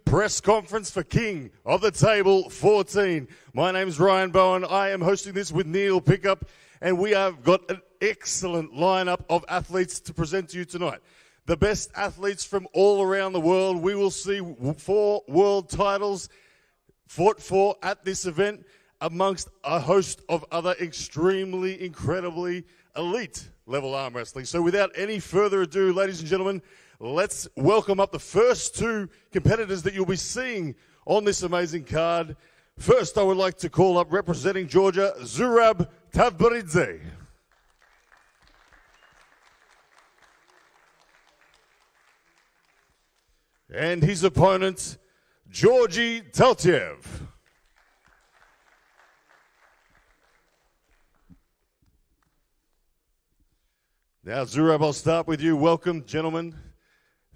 Press conference for King of the Table 14. My name's Ryan Bowen. I am hosting this with Neil Pickup, and we have got an excellent lineup of athletes to present to you tonight. The best athletes from all around the world. We will see 4 world titles fought for at this event amongst a host of other extremely, incredibly elite level arm wrestling. So without any further ado, ladies and gentlemen, let's welcome up the first 2 competitors that you'll be seeing on this amazing card. First, I would like to call up, representing Georgia, Zurab Tavbaridze. And his opponent, Georgi Teltiev. Now, Zurab, I'll start with you. Welcome, gentlemen.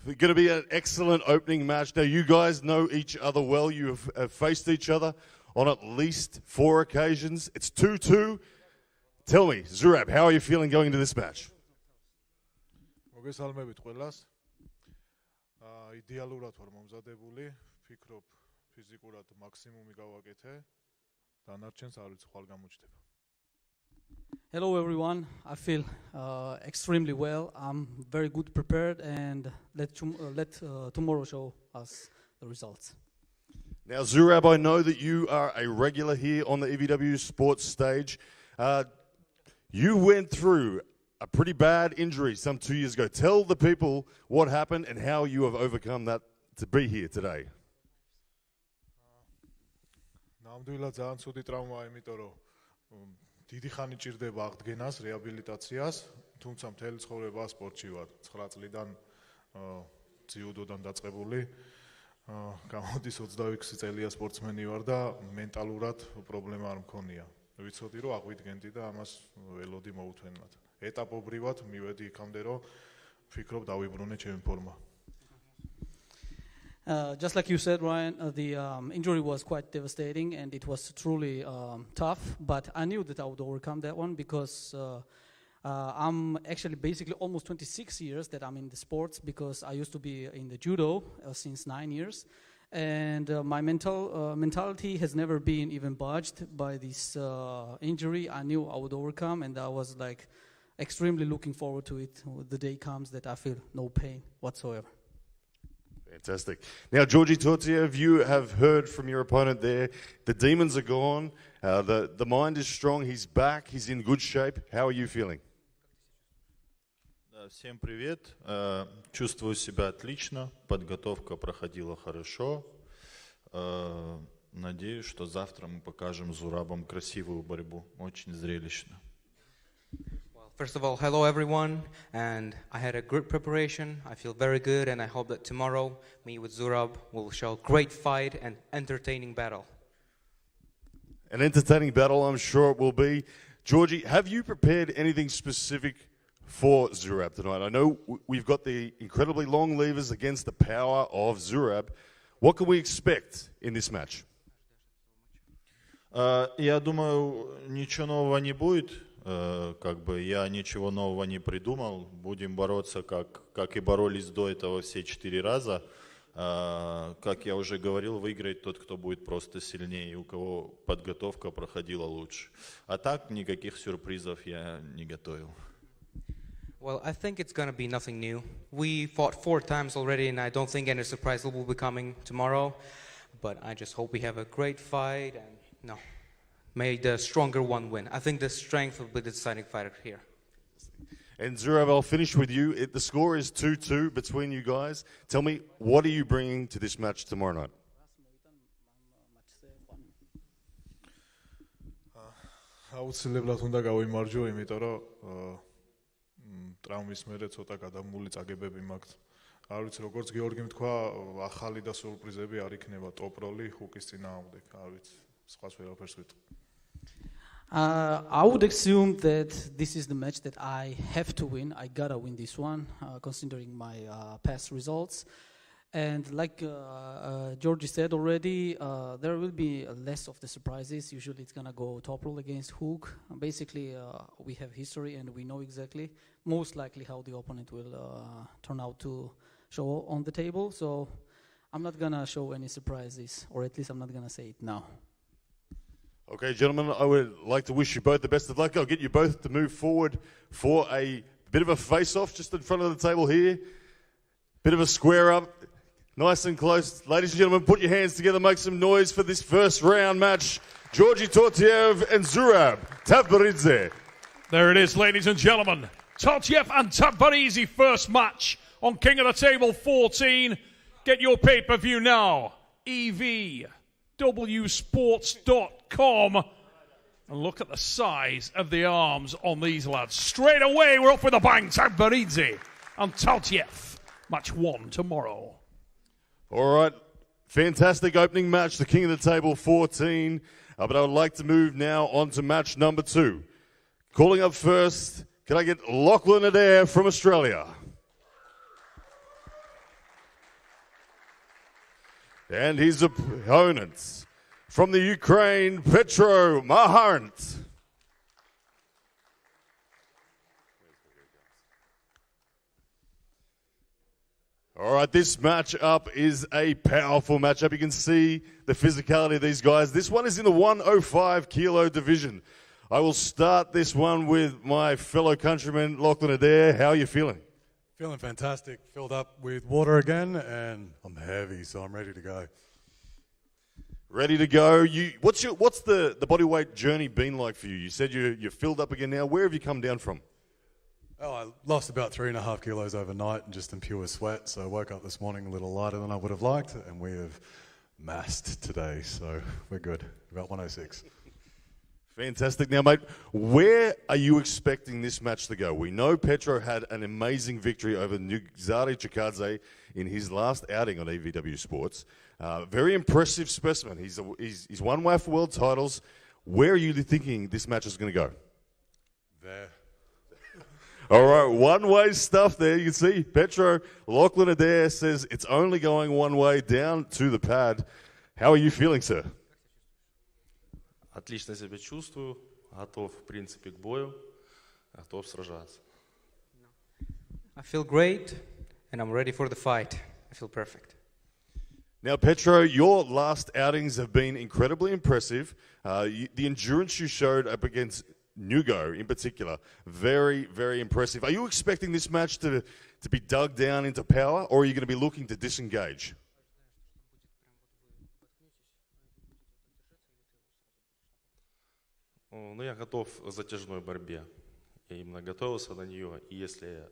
It's going to be an excellent opening match. Now, you guys know each other well. You have faced each other on at least 4 occasions. It's 2-2. Tell me, Zurab, how are you feeling going into this match? მოგესალმებით ყველას. იდეალურად ვარ მომზადებული. ვფიქრობ, ფიზიკურად მაქსიმუმი გავაკეთე. დანარჩენს არ ვიცი, ხვალ გამოჩდება. Hello everyone, I feel extremely well. I'm very good prepared, and let tomorrow show us the results. Now, Zurab, I know that you are a regular here on the EVW Sports stage. You went through a pretty bad injury some 2 years ago. Tell the people what happened and how you have overcome that to be here today. ნამდვილად ძალიან ცუდი ტრავმაა, იმიტომ რომ დიდი ხანი ჭირდება აღდგენას, რეაბილიტაციას, თუმცა მთელი ცხოვრება სპორტში ვარ. 9 წლიდან ძიუდოდან დაწყებული. გამოდის 26 წელია სპორტსმენი ვარ და მენტალურად პრობლემა არ მქონია. ვიცოდი რომ აღვიდგენდი და ამას ველოდი მოუთვენლად. ეტაპობრივად მივედი იქამდე რომ ვფიქრობ დავიბრუნე ჩემი ფორმა. Just like you said, Ryan, the injury was quite devastating, and it was truly tough, but I knew that I would overcome that one because I'm actually basically almost 26 years that I'm in the sports, because I used to be in the judo since 9 years, and my mentality has never been even budged by this injury. I knew I would overcome, and I was like extremely looking forward to it. The day comes that I feel no pain whatsoever. Fantastic. Now, Georgi Teltiev, you have heard from your opponent there. The demons are gone. The mind is strong. He's back. He's in good shape. How are you feeling? Всем привет. Чувствую себя отлично. Подготовка проходила хорошо. Надеюсь, что завтра мы покажем Зурабом красивую борьбу. Очень зрелищно. First of all, hello everyone, and I had a good preparation. I feel very good, and I hope that tomorrow me with Zurab will show great fight and entertaining battle. An entertaining battle, I'm sure it will be. Georgi, have you prepared anything specific for Zurab tonight? I know we've got the incredibly long levers against the power of Zurab. What can we expect in this match? Я думаю, ничего нового не будет. Я ничего нового не придумал. Будем бороться, как и боролись до этого все 4 раза. Как я уже говорил, выиграет тот, кто будет просто сильнее, у кого подготовка проходила лучше. А так никаких сюрпризов я не готовил. Well, I think it's going to be nothing new. We fought 4 times already, and I don't think any surprise will be coming tomorrow. But I just hope we have a great fight, and may the stronger one win. I think the strength will be the deciding fighter here. And Zurab, I'll finish with you. The score is 2-2 between you guys. Tell me, what are you bringing to this match tomorrow night? აუცილებლად უნდა გავიმარჯვო, იმიტომ რომ ტრავმის მერე ცოტა გადამული წაგებები მაქვს. არ ვიცი, როგორც გიორგიმ თქვა, ახალი და სურპრიზები არ იქნება, ტოპ როლი ჰუკის წინააღმდეგ. არ ვიცი, სხვას ვერაფერს ვიტყვი. I would assume that this is the match that I have to win. I gotta win this one, considering my past results. And like Georgi said already, there will be less of the surprises. Usually it's gonna go top roll against hook. Basically, we have history and we know exactly, most likely, how the opponent will turn out to show on the table. So I'm not going to show any surprises, or at least I'm not going to say it now. Okay, gentlemen, I would like to wish you both the best of luck. I'll get you both to move forward for a bit of a face-off just in front of the table here. Bit of a square up, nice and close. Ladies and gentlemen, put your hands together, make some noise for this first round match. Georgi Tortiev and Zurab Tabaridze. There it is, ladies and gentlemen. Tortiev and Tabaridze first match on King of the Table 14. Get your pay-per-view now. eastvswestarmwrestling.com. And look at the size of the arms on these lads. Straight away, we're up with a bang. Tabaridze and Tortiev. Match 1 tomorrow. All right, fantastic opening match, the King of the Table 14. But I would like to move now on to match number 2. Calling up first, can I get Lachlan Adair from Australia? And his opponent from the Ukraine, Petro Maharant. All right, this matchup is a powerful matchup. You can see the physicality of these guys. This one is in the 105 kilo division. I will start this one with my fellow countryman, Lachlan Adair. How are you feeling? Feeling fantastic. Filled up with water again, and I'm heavy, so I'm ready to go. Ready to go. What's the bodyweight journey been like for you? You said you're filled up again now. Where have you come down from? Oh, I lost about 3.5 kilos overnight and just in pure sweat, so I woke up this morning a little lighter than I would have liked, and we have massed today, so we're good. About 106. Fantastic. Now, mate, where are you expecting this match to go? We know Petro had an amazing victory over Nugo Chikadze in his last outing on EVW Sports. Very impressive specimen. He's won WAF world titles. Where are you thinking this match is going to go? There. All right, one-way stuff there. You can see Petro, Lachlan Adair says it's only going one way down to the pad. How are you feeling, sir? Отлично себя чувствую, готов, в принципе, к бою, готов сражаться. I feel great, and I'm ready for the fight. I feel perfect. Now, Petro, your last outings have been incredibly impressive. The endurance you showed up against Nugo in particular, very, very impressive. Are you expecting this match to be dug down into power, or are you going to be looking to disengage? Ну, я готов к затяжной борьбе. Я именно готовился на нее. И если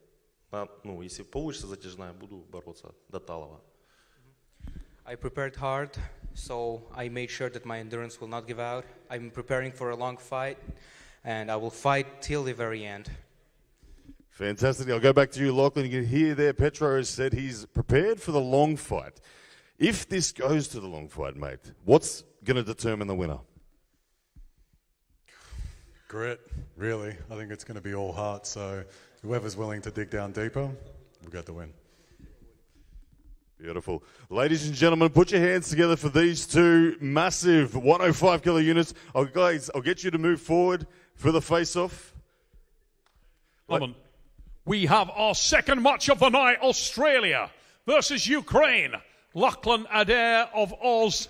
получится затяжная, буду бороться до талого. I prepared hard, so I made sure that my endurance will not give out. I'm preparing for a long fight, and I will fight till the very end. Fantastic. I'll go back to you, Lachlan. You can hear there, Petro has said he's prepared for the long fight. If this goes to the long fight, mate, what's going to determine the winner? Grit, really. I think it's going to be all heart, so whoever's willing to dig down deeper, we'll get the win. Beautiful. Ladies and gentlemen, put your hands together for these two massive 105 kilo units. Guys, I'll get you to move forward for the face-off. We have our second match of the night, Australia versus Ukraine. Lachlan Adair of Oz,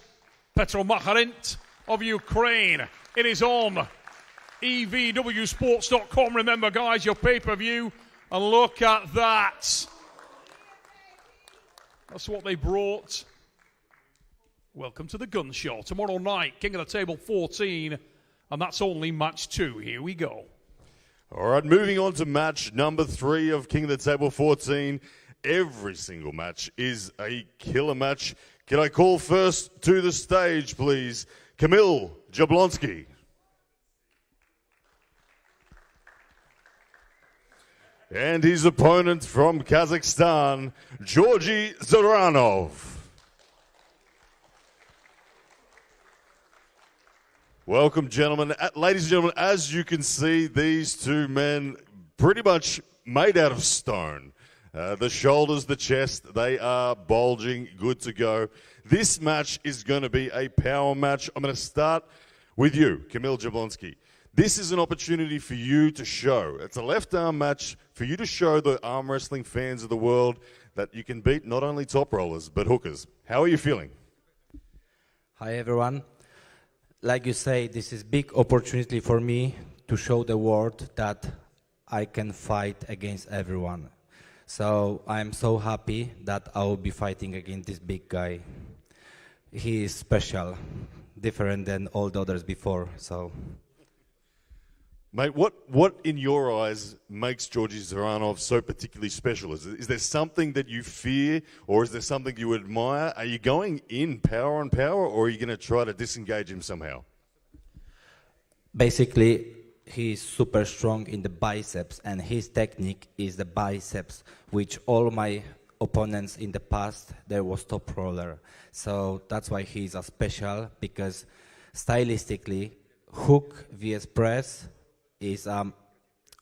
Petro Maharant of Ukraine. It is on eastvswestarmwrestling.com. Remember, guys, your pay-per-view. And look at that. That's what they brought. Welcome to the Gun Show. Tomorrow night, King of the Table 14. And that's only match 2. Here we go. All right, moving on to match number 3 of King of the Table 14. Every single match is a killer match. Can I call first to the stage, please, Kamil Jablonski. And his opponent from Kazakhstan, Georgi Zoranov. Welcome, gentlemen. Ladies and gentlemen, as you can see, these two men pretty much made out of stone. The shoulders, the chest, they are bulging, good to go. This match is going to be a power match. I'm going to start with you, Kamil Jablonski. This is an opportunity for you to show. It's a left arm match for you to show the arm wrestling fans of the world that you can beat not only top rollers but hookers. How are you feeling? Hi everyone. Like you say, this is big opportunity for me to show the world that I can fight against everyone. So I'm so happy that I will be fighting against this big guy. He is special, different than all the others before. So, mate, what in your eyes makes Georgi Zaranov so particularly special? Is there something that you fear, or is there something you admire? Are you going in power on power, or are you going to try to disengage him somehow? basically, he's super strong in the biceps, and his technique is the biceps, which all my opponents in the past, there was top roller. So that's why he's a special, because stylistically, hook vs press is a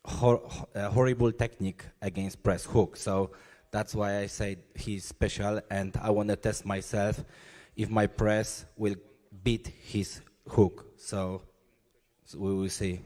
horrible technique against press hook. So that's why I say he's special, and I want to test myself if my press will beat his hook. So we will see.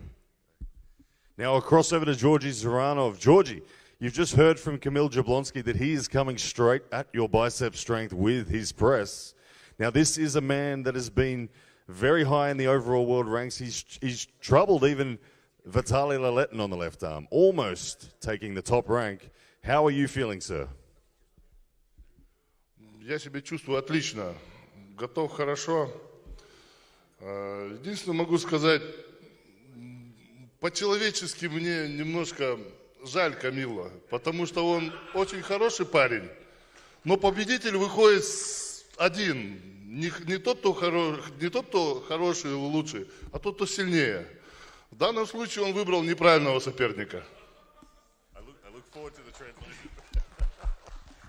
Now a crossover to Georgi Zaranov. Georgi, you've just heard from Kamil Jablonski that he is coming straight at your bicep strength with his press. Now this is a man that has been very high in the overall world ranks. He's troubled even Vitali Lachlan on the left arm, almost taking the top rank. How are you feeling, sir? Я себя чувствую отлично, готов хорошо. Единственное могу сказать, по-человечески мне немножко жаль Камила, потому что он очень хороший парень, но победитель выходит один, не тот, кто хороший или лучший, а тот, кто сильнее. В данном случае он выбрал неправильного соперника.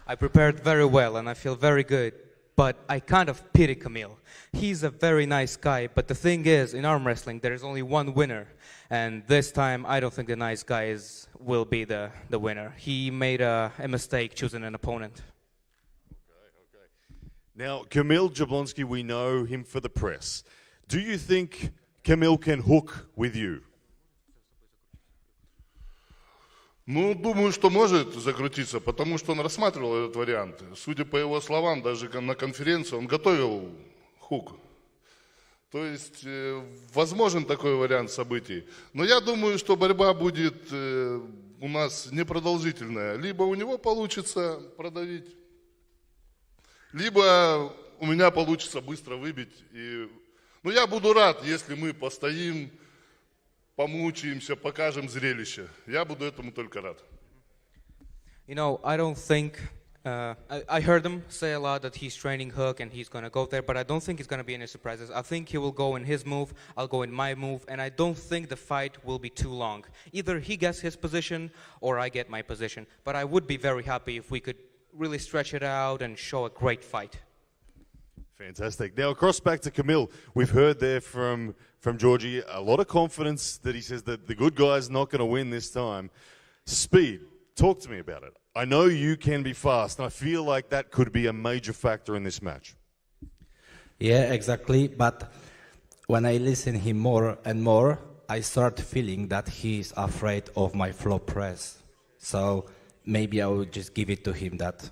I prepared very well and I feel very good, but I kind of pity Kamil. He's a very nice guy, but the thing is, in arm wrestling, there is only one winner. And this time, I don't think the nice guy will be the winner. He made a mistake choosing an opponent. Okay. Now, Kamil Jablonski, we know him for the press. Do you think Kamil can hook with you? Ну, думаю, что может закрутиться, потому что он рассматривал этот вариант. Судя по его словам, даже на конференции он готовил хук. То есть возможен такой вариант событий. Но я думаю, что борьба будет у нас непродолжительная. Либо у него получится продавить, либо у меня получится быстро выбить. Но я буду рад, если мы постоим, помучаемся, покажем зрелище. Я буду этому только рад. You know, I don't think... I heard him say a lot that he's training hook and he's going to go there, but I don't think it's going to be any surprises. I think he will go in his move, I'll go in my move, and I don't think the fight will be too long. Either he gets his position or I get my position. But I would be very happy if we could really stretch it out and show a great fight. Fantastic. Now, across back to Kamil, we've heard there from Georgi a lot of confidence that he says that the good guy's not going to win this time. Speed, talk to me about it. I know you can be fast, and I feel like that could be a major factor in this match. Yeah, exactly. But when I listen him more and more, I start feeling that he's afraid of my flop press. So maybe I will just give it to him that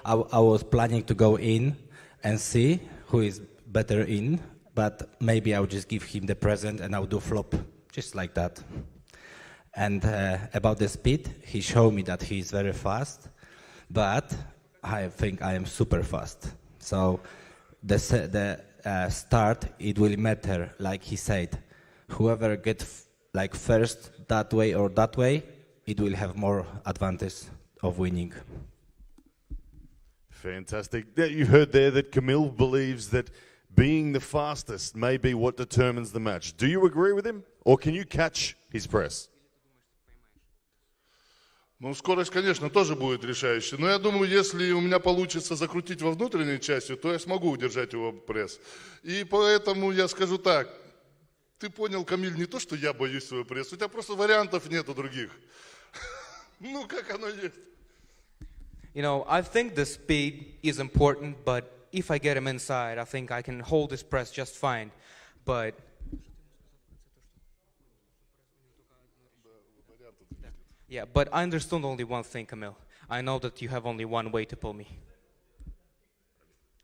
I was planning to go in and see who is better in, but maybe I'll just give him the present and I'll do flop, just like that. And about the speed, he showed me that he's very fast, but I think I am super fast. So the start, it will matter, like he said. Whoever gets like first that way or that way, it will have more advantage of winning. Fantastic. You heard there that Kamil believes that being the fastest may be what determines the match. Do you agree with him, or can you catch his press? Ну, скорость, конечно, тоже будет решающей. Но я думаю, если у меня получится закрутить во внутренней части, то я смогу удержать его пресс. И поэтому я скажу так. Ты понял, Камиль, не то, что я боюсь своего пресса. У тебя просто вариантов нету других. Ну, как оно есть. You know, I think the speed is important, but if I get him inside, I think I can hold his press just fine. But Yeah, but I understood only one thing, Kamil. I know that you have only one way to pull me.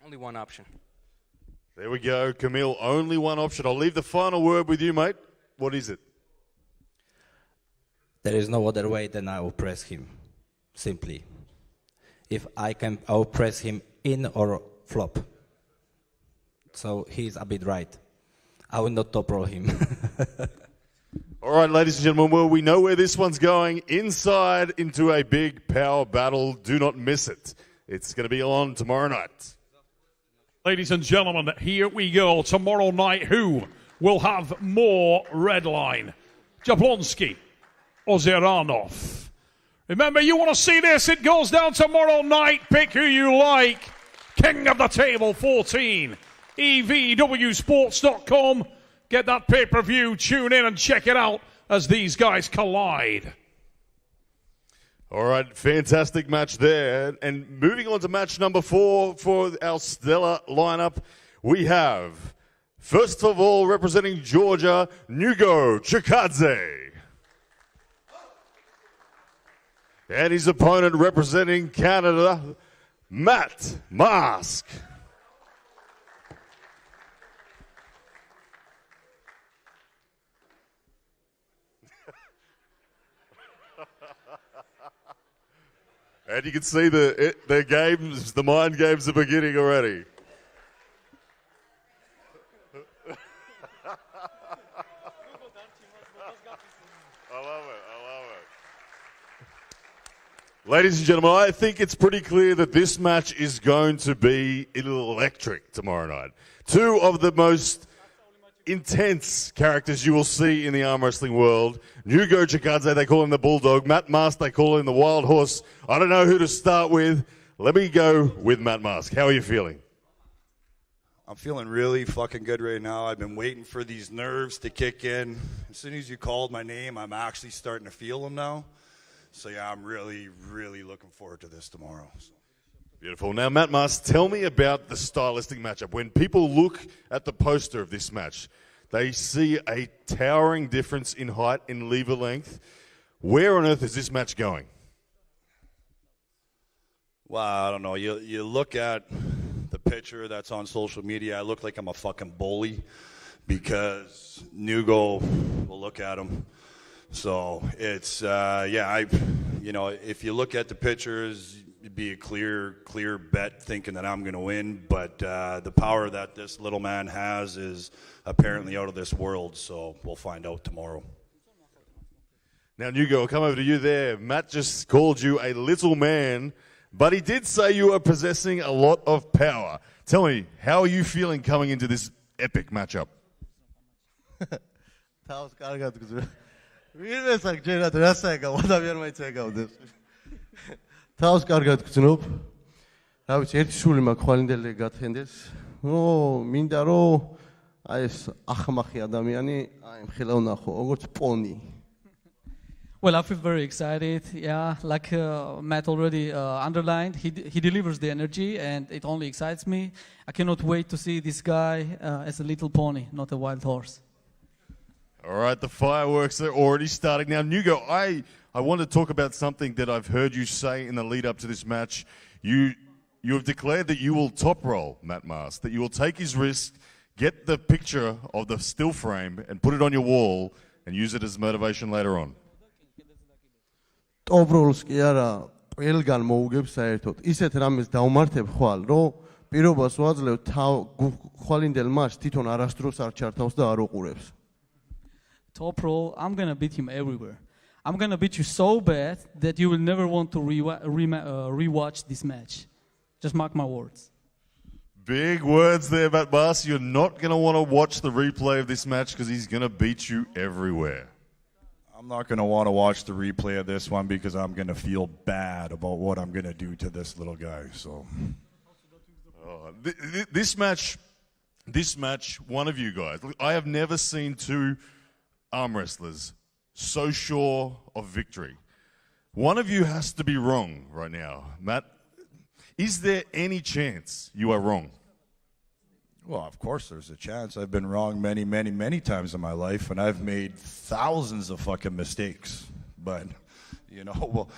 Only one option. There we go, Kamil. Only one option. I'll leave the final word with you, mate. What is it? There is no other way than I will press him. Simply. If I can, I will press him in or flop. So he's a bit right. I will not top roll him. All right, ladies and gentlemen, well, we know where this one's going. Inside into a big power battle. Do not miss it. It's going to be on tomorrow night. Ladies and gentlemen, here we go. Tomorrow night, who will have more red line? Jablonski or Zeranov? Remember, you want to see this? It goes down tomorrow night. Pick who you like. King of the Table 14. EVWsports.com. Get that pay-per-view. Tune in and check it out as these guys collide. All right, fantastic match there. And moving on to match number 4 for our stellar lineup, we have, first of all, representing Georgia, Nugo Chikadze. And his opponent representing Canada, Matt Mask. And you can see the games, the mind games are beginning already. I love it. Ladies and gentlemen, I think it's pretty clear that this match is going to be electric tomorrow night. Two of the most intense characters you will see in the arm wrestling world. Nugo Chikadze, they call him the Bulldog. Matt Mask, they call him the Wild Horse. I don't know who to start with. Let me go with Matt Mask. How are you feeling? I'm feeling really fucking good right now. I've been waiting for these nerves to kick in. As soon as you called my name, I'm actually starting to feel them now. So yeah, I'm really, really looking forward to this tomorrow. Beautiful. Now, Matt Mask, tell me about the stylistic matchup. When people look at the poster of this match, they see a towering difference in height, in lever length. Where on earth is this match going? Well, I don't know. You look at the picture that's on social media, I look like I'm a fucking bully because Nugo will look at him. So it's, if you look at the pictures, it'd be a clear bet thinking that I'm going to win. But the power that this little man has is apparently out of this world. So we'll find out tomorrow. Now, Nugo, I'll come over to you there. Matt just called you a little man, but he did say you are possessing a lot of power. Tell me, how are you feeling coming into this epic matchup? თავს კარგად გძნობ. რა ვიცი, ერთი სული მაქვს ხვალინდელი გათხენდეს. მინდა რომ აი ეს ახმახი ადამიანი აი მხილა ვნახო, როგორც პონი. Well, I feel very excited. Yeah, like Matt already underlined, he delivers the energy and it only excites me. I cannot wait to see this guy as a little pony, not a wild horse. All right, the fireworks are already starting. Now, Nugo, I want to talk about something that I've heard you say in the lead up to this match. You have declared that you will top roll Matt Mask, that you will take his wrist, get the picture of the still frame and put it on your wall and use it as motivation later on. Top rolls კი არა, ყველგან მოუგებს საერთოდ. ისეთ რამეს დავმართებ ხვალ, რომ პირობას ვაძლევ ხვალინდელ მას თვითონ არასდროს არ ჩართავს და არ უყურებს. Top roll, I'm going to beat him everywhere. I'm going to beat you so bad that you will never want to rewatch this match. Just mark my words. Big words there, Matt Mask. You're not going to want to watch the replay of this match because he's going to beat you everywhere. I'm not going to want to watch the replay of this one because I'm going to feel bad about what I'm going to do to this little guy. So, this match, one of you guys, look, I have never seen two arm wrestlers so sure of victory. One of you has to be wrong right now. Matt, is there any chance you are wrong? well, of course there's a chance. I've been wrong many, many, many times in my life, and I've made thousands of fucking mistakes. But you know, well,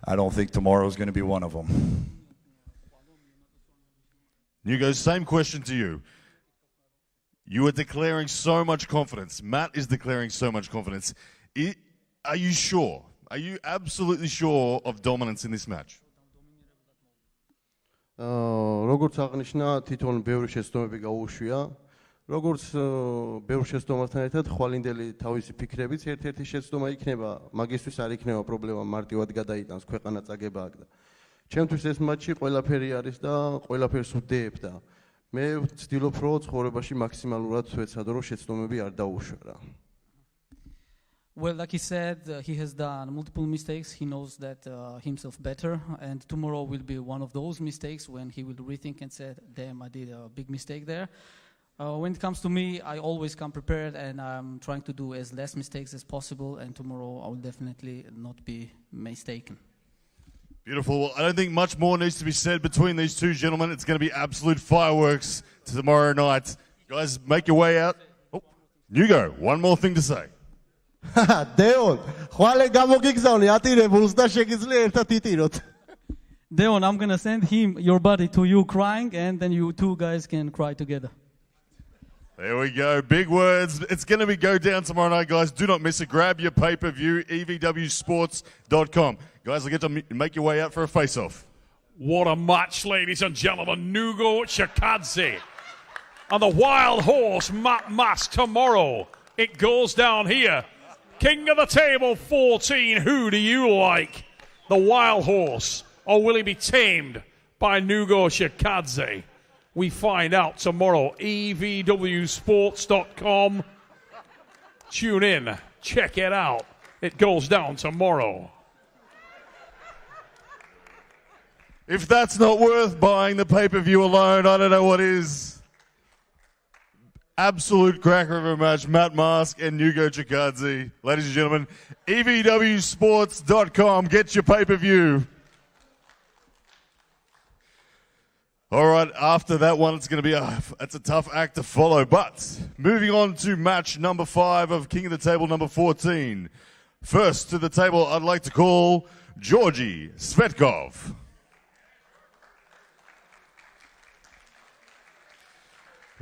I don't think tomorrow is going to be one of them. Nugo, same question to you. You are declaring so much confidence. Matt is declaring so much confidence. Are you sure? Are you absolutely sure of dominance in this match? როგორც აღნიშნა, თვითონ ბევრი შეცდომები გაუშვია. როგორც ბევრ შეცდომასთან ერთად ხვალინდელი თავისი ფიქრებით ერთ-ერთი შეცდომა იქნება, მაგისთვის არ იქნება პრობლემა მარტივად გადაიტანს ქვეყანა წაგება აქ და ჩემთვის ეს მატჩი ყველაფერი არის და ყველაფერს ვდებ და მე ვცდილობ რომ ცხოვრებაში მაქსიმალურად ვეცადო რომ შეცდომები არ დაუშვა რა. Well, like he said, he has done multiple mistakes. He knows that himself better, and tomorrow will be one of those mistakes when he will rethink and say, damn, I did a big mistake there. When it comes to me, I always come prepared, and I'm trying to do as less mistakes as possible, and tomorrow I will definitely not be mistaken. Beautiful. Well, I don't think much more needs to be said between these two gentlemen. It's going to be absolute fireworks tomorrow night. Guys, make your way out. Oh, Nugo, one more thing to say. Deon, ხვალე გამოგიგზავნე ატირებულს და შეგიძლია ერთად იტიროთ. Deon, I'm going to send him your body to you crying, and then you two guys can cry together. There we go. Big words. It's going to go down tomorrow night, guys. Do not miss it. Grab your pay-per-view, eastvswestarmwrestling. Guys, I'll get to make your way out for a face-off. What a match, ladies and gentlemen. Nugo Chikadze and the wild horse, Matt Mask, tomorrow. It goes down here. King of the table, 14. Who do you like? The wild horse, or will he be tamed by Nugo Chikadze? We find out tomorrow. eastvswestarmwrestling. Tune in. Check it out. It goes down tomorrow. If that's not worth buying the pay-per-view alone, I don't know what is. Absolute cracker of a match. Matt Mask and Nugo Chikadze. Ladies and gentlemen, eastvswestarmwrestling. Get your pay-per-view. All right, after that one, it's going to be it's a tough act to follow. But moving on to match number 5 of King of the Table number 14. First to the table, I'd like to call Georgi Svetkov.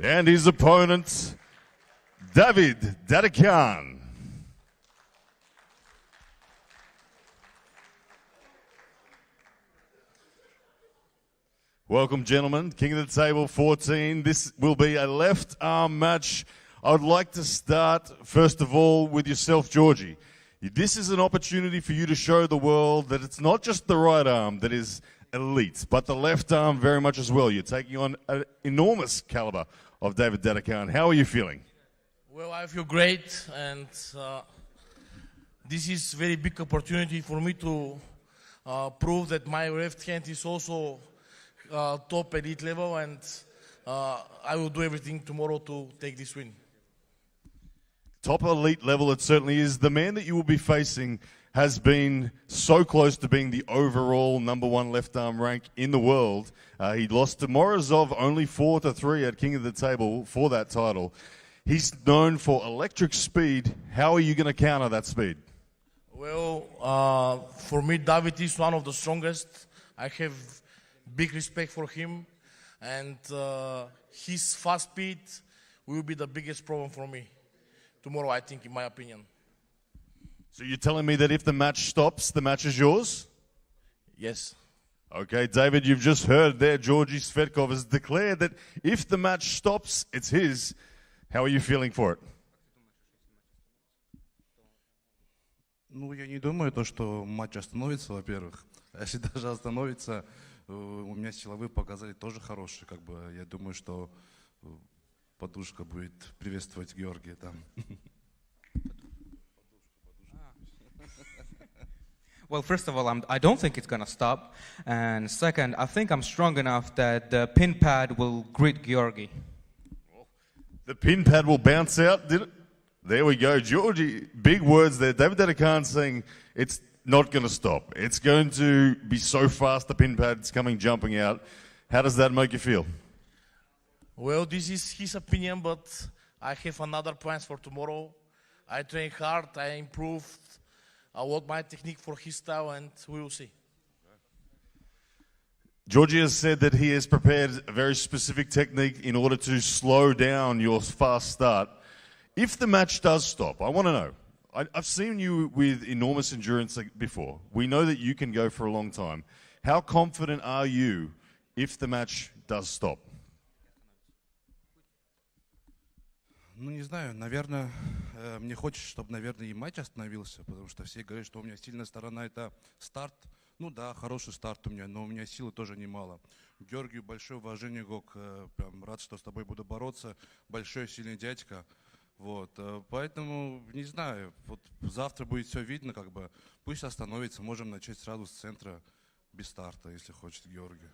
And his opponent, David Dadakian. Welcome, gentlemen. King of the Table 14. This will be a left arm match. I would like to start, first of all, with yourself, Georgi. This is an opportunity for you to show the world that it's not just the right arm that is elite, but the left arm very much as well. You're taking on an enormous caliber of David Dadakian. How are you feeling? Well, I feel great, and this is a very big opportunity for me to prove that my left hand is also top elite level, and I will do everything tomorrow to take this win. Top elite level, it certainly is. The man that you will be facing has been so close to being the overall number 1 left arm rank in the world. He lost to Morozov only 4-3 at King of the Table for that title. He's known for electric speed. How are you going to counter that speed? Well, for me, David is one of the strongest. I have big respect for him, and his fast speed will be the biggest problem for me tomorrow, I think, in my opinion. So you're telling me that if the match stops, the match is yours? Yes. Okay, David, you've just heard there, Georgi Svetkov has declared that if the match stops, it's his. How are you feeling for it? Ну, я не думаю, что матч остановится, во-первых. Если даже остановится, у меня силовые показатели тоже хорошие. Как бы я думаю, что подушка будет приветствовать Георгия там. Well, first of all, I don't think it's going to stop. And second, I think I'm strong enough that the pin pad will greet Georgi. The pin pad will bounce out, did it? There we go. Georgi, big words there. David Dadakian saying it's not going to stop. It's going to be so fast, the pin pad's coming, jumping out. How does that make you feel? Well, this is his opinion, but I have another plans for tomorrow. I train hard, I improved what my technique for his style, and we will see. Georgi has said that he has prepared a very specific technique in order to slow down your fast start. If the match does stop, I want to know. I've seen you with enormous endurance before. We know that you can go for a long time. How confident are you if the match does stop? Ну, не знаю, наверное, мне хочется, чтобы, наверное, и матч остановился, потому что все говорят, что у меня сильная сторона – это старт. Ну да, хороший старт у меня, но у меня силы тоже немало. Георгию большое уважение, Гог, прям рад, что с тобой буду бороться. Большой, сильный дядька. Вот, поэтому, не знаю, вот завтра будет все видно, как бы, пусть остановится, можем начать сразу с центра, без старта, если хочет Георгий.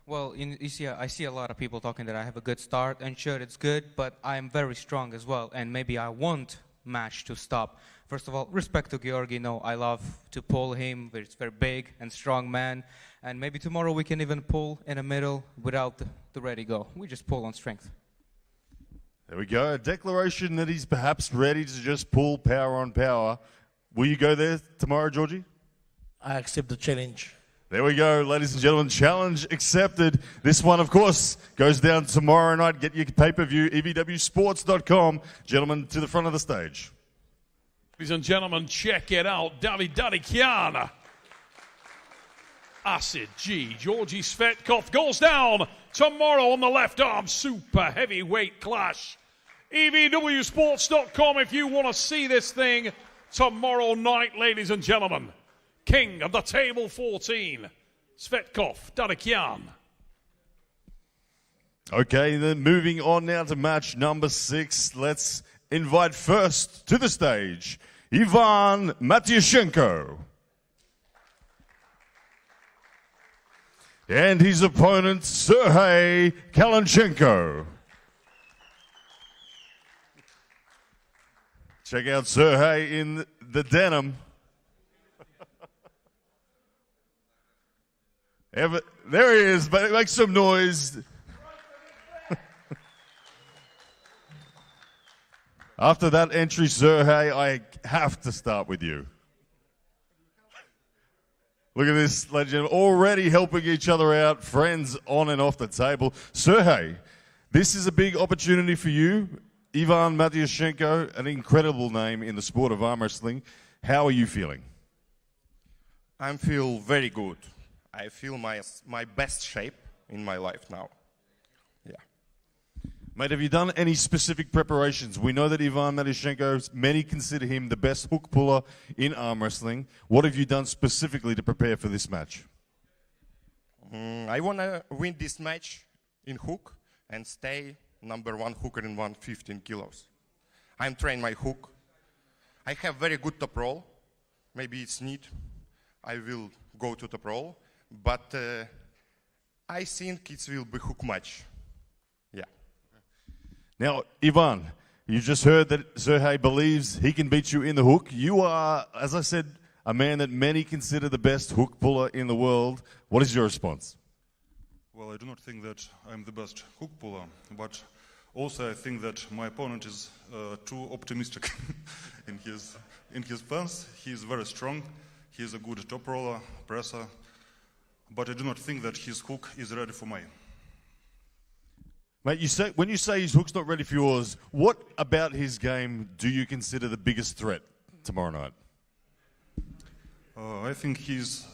Well, you see, I see a lot of people talking that I have a good start, and sure, it's good, but I'm very strong as well, and maybe I want match to stop. First of all, respect to Georgi. No, I love to pull him. He's very big and strong man, and maybe tomorrow we can even pull in the middle without the ready go. We just pull on strength. There we go. A declaration that he's perhaps ready to just pull power on power. Will you go there tomorrow, Georgi? I accept the challenge. There we go, ladies and gentlemen. Challenge accepted. This one, of course, goes down tomorrow night. Get your pay-per-view, eastvswest.com. Gentlemen, to the front of the stage. Ladies and gentlemen, check it out. Vitali Kiana. Acid G. Georgi Svetkov goes down tomorrow on the left arm. Super heavyweight clash. eastvswest.com if you want to see this thing tomorrow night, ladies and gentlemen. King of the table 14, Svetkov, Dadikian. Okay, then moving on now to match number 6. Let's invite first to the stage, Ivan Matyashenko. And his opponent, Serhii Kalanchenko. Check out Serhii in the denim. There he is, but make some noise. After that entry, Serhii, I have to start with you. Look at this, legend, already helping each other out, friends on and off the table. Serhii, this is a big opportunity for you. Ivan Matyashenko, an incredible name in the sport of arm wrestling. How are you feeling? I feel very good. I feel my best shape in my life now. Yeah. Mate, have you done any specific preparations? We know that Ivan Matyashenko, many consider him the best hook puller in arm wrestling. What have you done specifically to prepare for this match? I want to win this match in hook and stay number 1 hooker in 115 kilos. I'm trained my hook. I have very good top roll. Maybe it's need. I will go to top roll. But I think it will be hook match. Yeah. Now, Ivan, you just heard that Serhii believes he can beat you in the hook. You are, as I said, a man that many consider the best hook puller in the world. What is your response? Well, I do not think that I'm the best hook puller, but also I think that my opponent is too optimistic in his plans. He is very strong. He is a good top roller, presser. But I do not think that his hook is ready for me. Mate, when you say his hook's not ready for yours, what about his game do you consider the biggest threat tomorrow night? I think his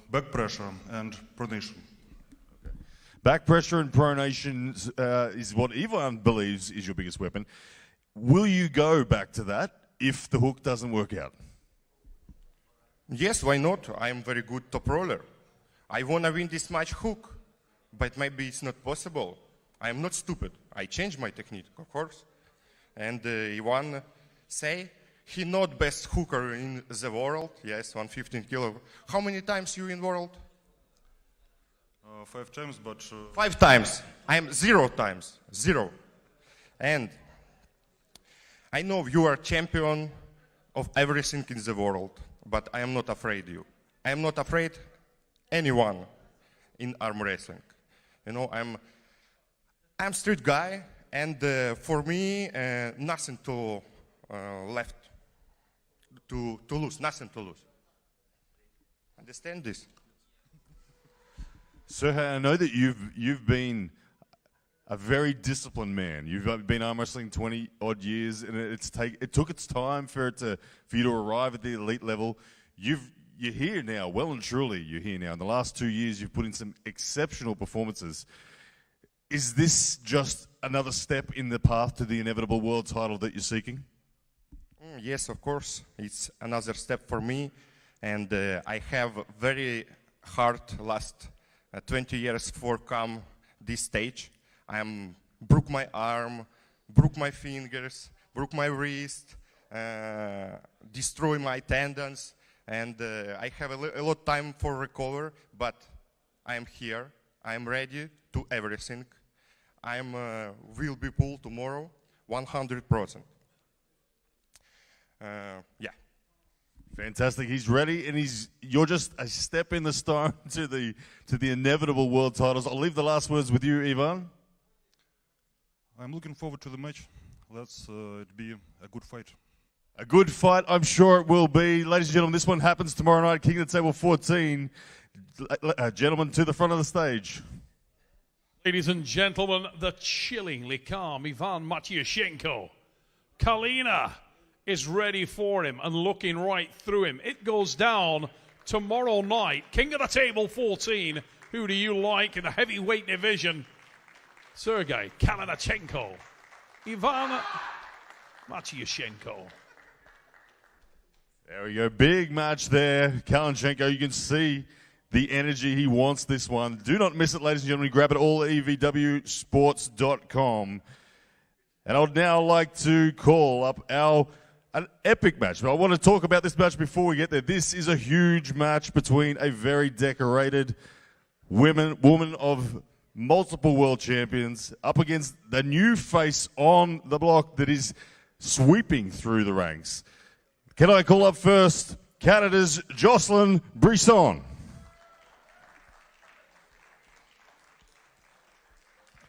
back pressure and pronation. Okay. Back pressure and pronation is what Ivan believes is your biggest weapon. Will you go back to that if the hook doesn't work out? Yes, why not? I'm very good top roller. I want to win this match hook, but maybe it's not possible. I'm not stupid. I change my technique, of course. And Ivan say he not best hooker in the world. Yes, 115 kilo. How many times you in world? 5 times, but... 5 times. I'm 0 times. 0. And I know you are champion of everything in the world, but I am not afraid of you. I am not afraid anyone in arm wrestling. You know, I'm street guy, and for me, nothing to left. to lose, nothing to lose. Understand this? Serhii, I know that you've been a very disciplined man. You've been arm wrestling 20 odd years, and it took its time for you to arrive at the elite level. You're here now, well and truly. You're here now. In the last 2 years, you've put in some exceptional performances. Is this just another step in the path to the inevitable world title that you're seeking? Yes, of course. It's another step for me, and I have very hard last 20 years for come this stage. I broke my arm, broke my fingers, broke my wrist, destroy my tendons, and I have a lot of time for recover. But I am here. I am ready to everything. I will be pulled tomorrow, 100%. Yeah. Fantastic. He's ready, and you're just a step in the stone to the inevitable world titles. I'll leave the last words with you, Ivan. I'm looking forward to the match. Let's it be a good fight. A good fight, I'm sure it will be. Ladies and gentlemen, this one happens tomorrow night, King of the Table 14. Gentlemen, to the front of the stage. Ladies and gentlemen, the chillingly calm Ivan Matyashenko. Kalina is ready for him and looking right through him. It goes down tomorrow night. King of the Table 14. Who do you like in the heavyweight division? Serhii Kalinachenko. Ivan Matyashenko. There we go. Big match there. Kalinachenko, you can see the energy. He wants this one. Do not miss it, ladies and gentlemen. Grab it all at eastvswest.com. And I would now like to call up an epic match. But I want to talk about this match before we get there. This is a huge match between a very decorated woman of multiple world champions up against the new face on the block that is sweeping through the ranks. Can I call up first Canada's Joselyn Brisson?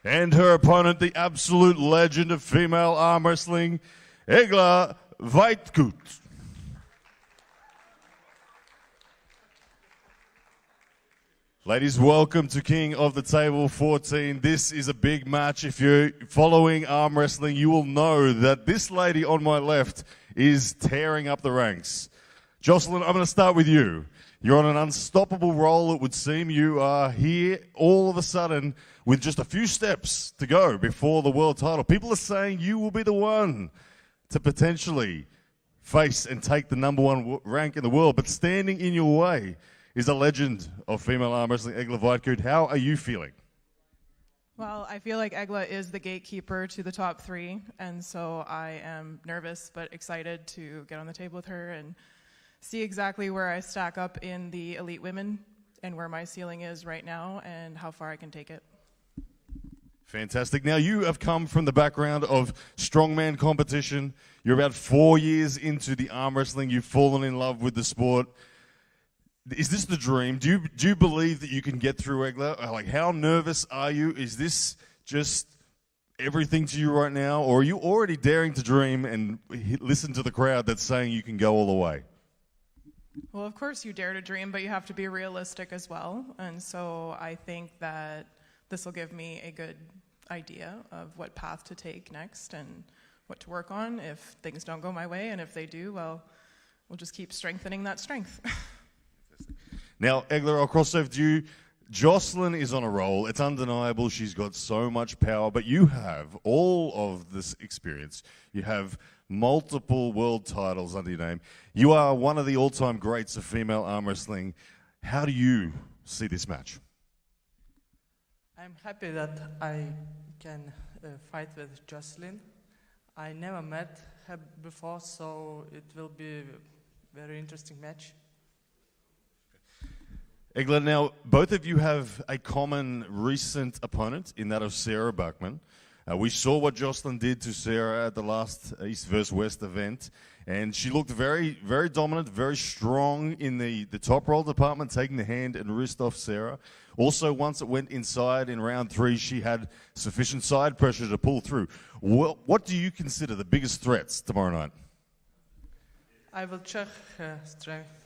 And her opponent, the absolute legend of female arm wrestling, Egle Vaitkut. Ladies, welcome to King of the Table 14. This is a big match. If you're following arm wrestling, you will know that this lady on my left is tearing up the ranks. Joselyn, I'm going to start with you. You're on an unstoppable roll, it would seem. You are here all of a sudden with just a few steps to go before the world title. People are saying you will be the one to potentially face and take the #1 rank in the world, but standing in your way is a legend of female arm wrestling, Egle Vaitkut. How are you feeling? Well, I feel like Egle is the gatekeeper to the top 3, and so I am nervous but excited to get on the table with her and see exactly where I stack up in the elite women and where my ceiling is right now and how far I can take it. Fantastic. Now, you have come from the background of strongman competition. You're about 4 years into the arm wrestling. You've fallen in love with the sport. Is this the dream? Do you believe that you can get through Egle? Like, how nervous are you? Is this just everything to you right now? Or are you already daring to dream and listen to the crowd that's saying you can go all the way? Well, of course you dare to dream, but you have to be realistic as well. And so I think that this will give me a good idea of what path to take next and what to work on if things don't go my way. And if they do, well, we'll just keep strengthening that strength. Now, Egle, I'll cross over to you. Joselyn is on a roll. It's undeniable. She's got so much power, but you have all of this experience. You have multiple world titles under your name. You are one of the all-time greats of female arm wrestling. How do you see this match? I'm happy that I can fight with Joselyn. I never met her before, so it will be a very interesting match. Egle, now, both of you have a common recent opponent in that of Sarah Buckman. We saw what Joselyn did to Sarah at the last East vs. West event, and she looked very, very dominant, very strong in the top roll department, taking the hand and wrist off Sarah. Also, once it went inside in round 3, she had sufficient side pressure to pull through. What do you consider the biggest threats tomorrow night? I will check her strength.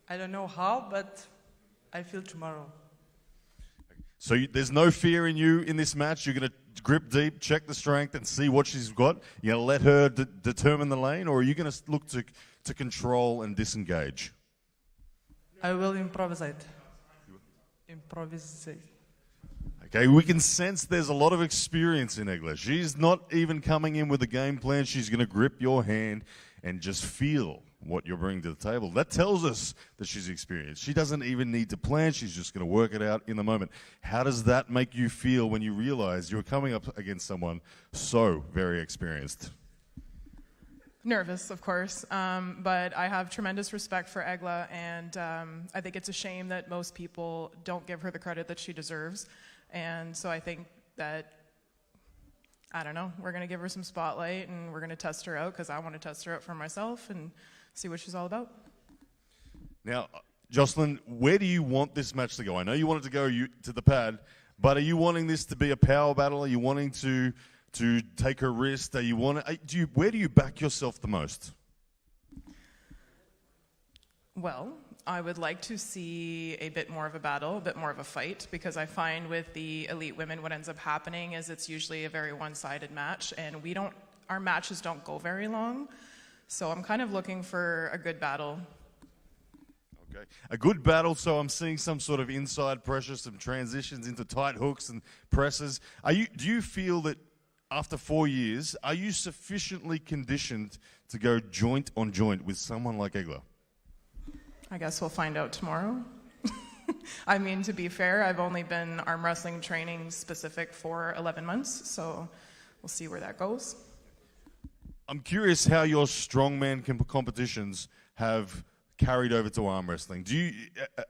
I don't know how, but I feel tomorrow. So there's no fear in you in this match. You're going to grip deep, check the strength, and see what she's got. You're going to let her determine the lane, or are you going to look to control and disengage? I will improvise. Improvise. Okay, we can sense there's a lot of experience in Egle. She's not even coming in with a game plan. She's going to grip your hand and just feel what you're bringing to the table. That tells us that she's experienced. She doesn't even need to plan. She's just going to work it out in the moment. How does that make you feel when you realize you're coming up against someone so very experienced? Nervous, of course, but I have tremendous respect for Egle, and I think it's a shame that most people don't give her the credit that she deserves. And so I think that, I don't know, we're going to give her some spotlight, and we're going to test her out, because I want to test her out for myself and see what she's all about. Now, Joselyn, where do you want this match to go? I know you want it to go to the pad, but are you wanting this to be a power battle? Are you wanting to take her wrist? Where do you back yourself the most? Well, I would like to see a bit more of a battle, a bit more of a fight, because I find with the elite women what ends up happening is it's usually a very one-sided match, and our matches don't go very long. So I'm kind of looking for a good battle. Okay, a good battle, so I'm seeing some sort of inside pressure, some transitions into tight hooks and presses. Do you feel that after 4 years, are you sufficiently conditioned to go joint on joint with someone like Egle? I guess we'll find out tomorrow. I mean, to be fair, I've only been arm wrestling training specific for 11 months, so we'll see where that goes. I'm curious how your strongman competitions have carried over to arm wrestling.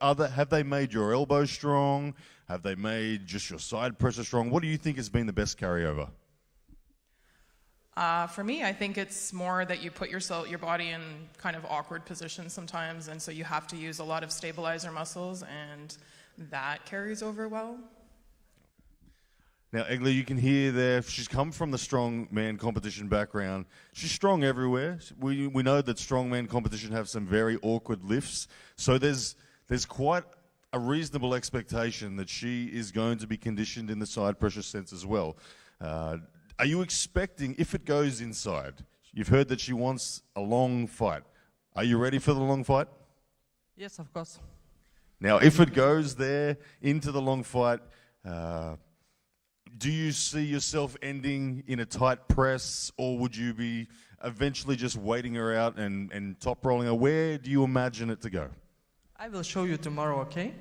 Have they made your elbow strong? Have they made just your side pressure strong? What do you think has been the best carryover? For me, I think it's more that you put your body in kind of awkward positions sometimes, and so you have to use a lot of stabilizer muscles, and that carries over well. Now, Egle, you can hear there, she's come from the strongman competition background. She's strong everywhere. We know that strongman competition have some very awkward lifts, so there's quite a reasonable expectation that she is going to be conditioned in the side pressure sense as well. Are you expecting, if it goes inside, you've heard that she wants a long fight. Are you ready for the long fight? Yes, of course. Now, if it goes there into the long fight, do you see yourself ending in a tight press, or would you be eventually just waiting her out and top rolling her? Where do you imagine it to go? I will show you tomorrow, okay?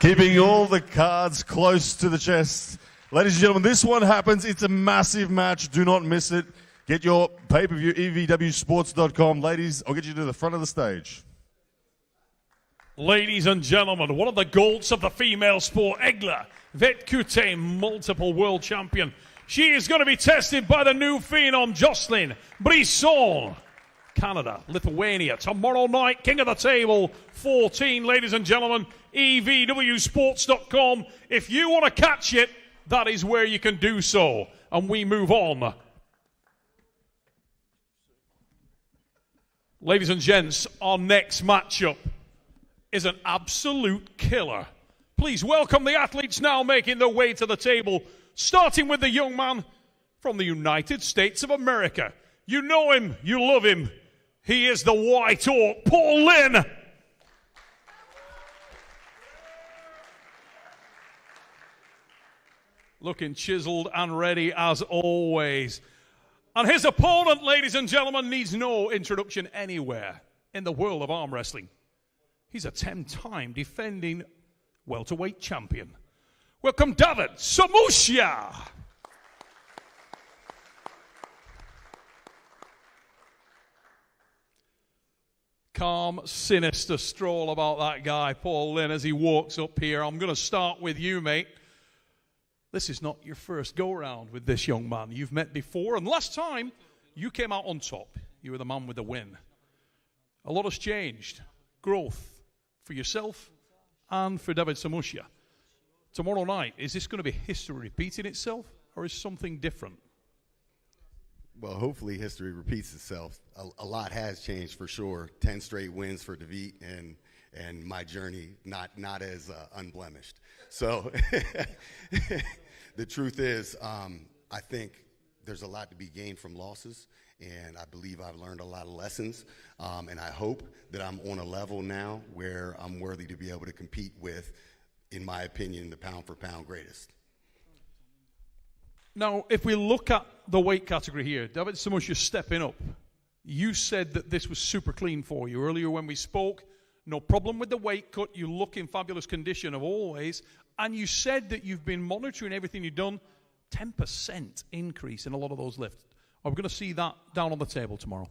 Keeping all the cards close to the chest. Ladies and gentlemen, this one happens. It's a massive match. Do not miss it. Get your pay-per-view, eastvswest.com. Ladies, I'll get you to the front of the stage. Ladies and gentlemen, one of the GOATs of the female sport, Egle Vitkute, multiple world champion. She is going to be tested by the new phenom, Joselyn Brisson. Canada, Lithuania, tomorrow night, King of the Table 14. Ladies and gentlemen, eastvswest.com. If you want to catch it, that is where you can do so. And we move on. Ladies and gents, our next matchup is an absolute killer. Please welcome the athletes now making their way to the table, starting with the young man from the United States of America. You know him, you love him. He is the White Hawk, Paul Lynn. Looking chiseled and ready as always. And his opponent, ladies and gentlemen, needs no introduction anywhere in the world of arm wrestling. He's a 10-time defending welterweight champion. Welcome, David Samusha. Calm, sinister stroll about that guy, Paul Lynn, as he walks up here. I'm going to start with you, mate. This is not your first go-round with this young man. You've met before, and last time, you came out on top. You were the man with the win. A lot has changed. Growth for yourself and for David Samusha. Tomorrow night, is this going to be history repeating itself, or is something different? Well, hopefully history repeats itself. A lot has changed for sure. 10 straight wins for David, and my journey not as unblemished. So the truth is, I think there's a lot to be gained from losses, and I believe I've learned a lot of lessons, and I hope that I'm on a level now where I'm worthy to be able to compete with, in my opinion, the pound-for-pound greatest. Now, if we look at the weight category here, David Samusha stepping up. You said that this was super clean for you earlier when we spoke. No problem with the weight cut. You look in fabulous condition of always. And you said that you've been monitoring everything you've done. 10% increase in a lot of those lifts. Are we going to see that down on the table tomorrow?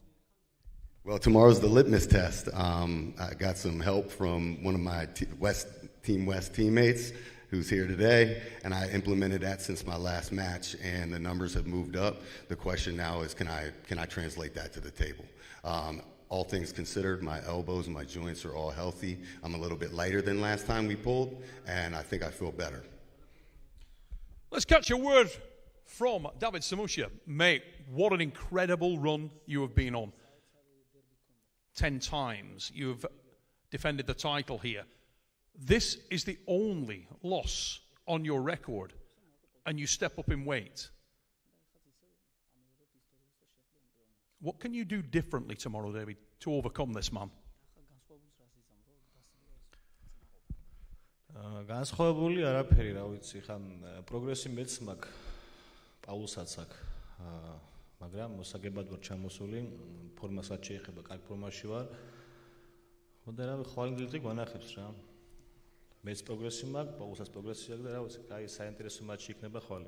Well, tomorrow's the litmus test. I got some help from one of my Team West teammates who's here today, and I implemented that since my last match, and the numbers have moved up. The question now is, can I translate that to the table? All things considered, my elbows and my joints are all healthy. I'm a little bit lighter than last time we pulled, and I think I feel better. Let's catch a word from David Samusha. Mate, what an incredible run you have been on. 10 times you've defended the title here. This is the only loss on your record, and you step up in weight. What can you do differently tomorrow, David, to overcome this, man? განსხვავებული არაფერი, რა ვიცი, ხან პროგრესი მეც მაქვს, პაულსაც აქვს, მაგრამ მოსაგებად ვარ ჩამოსული, ფორმასაც შეეხება, კარგ ფორმაში ვარ. ხოდა რა ხვალინდელი გვანახებს რა. მეც პროგრესი მაქვს, პაულსაც პროგრესი აქვს და რა ვიცი, კაი საინტერესო მატჩი იქნება ხვალ.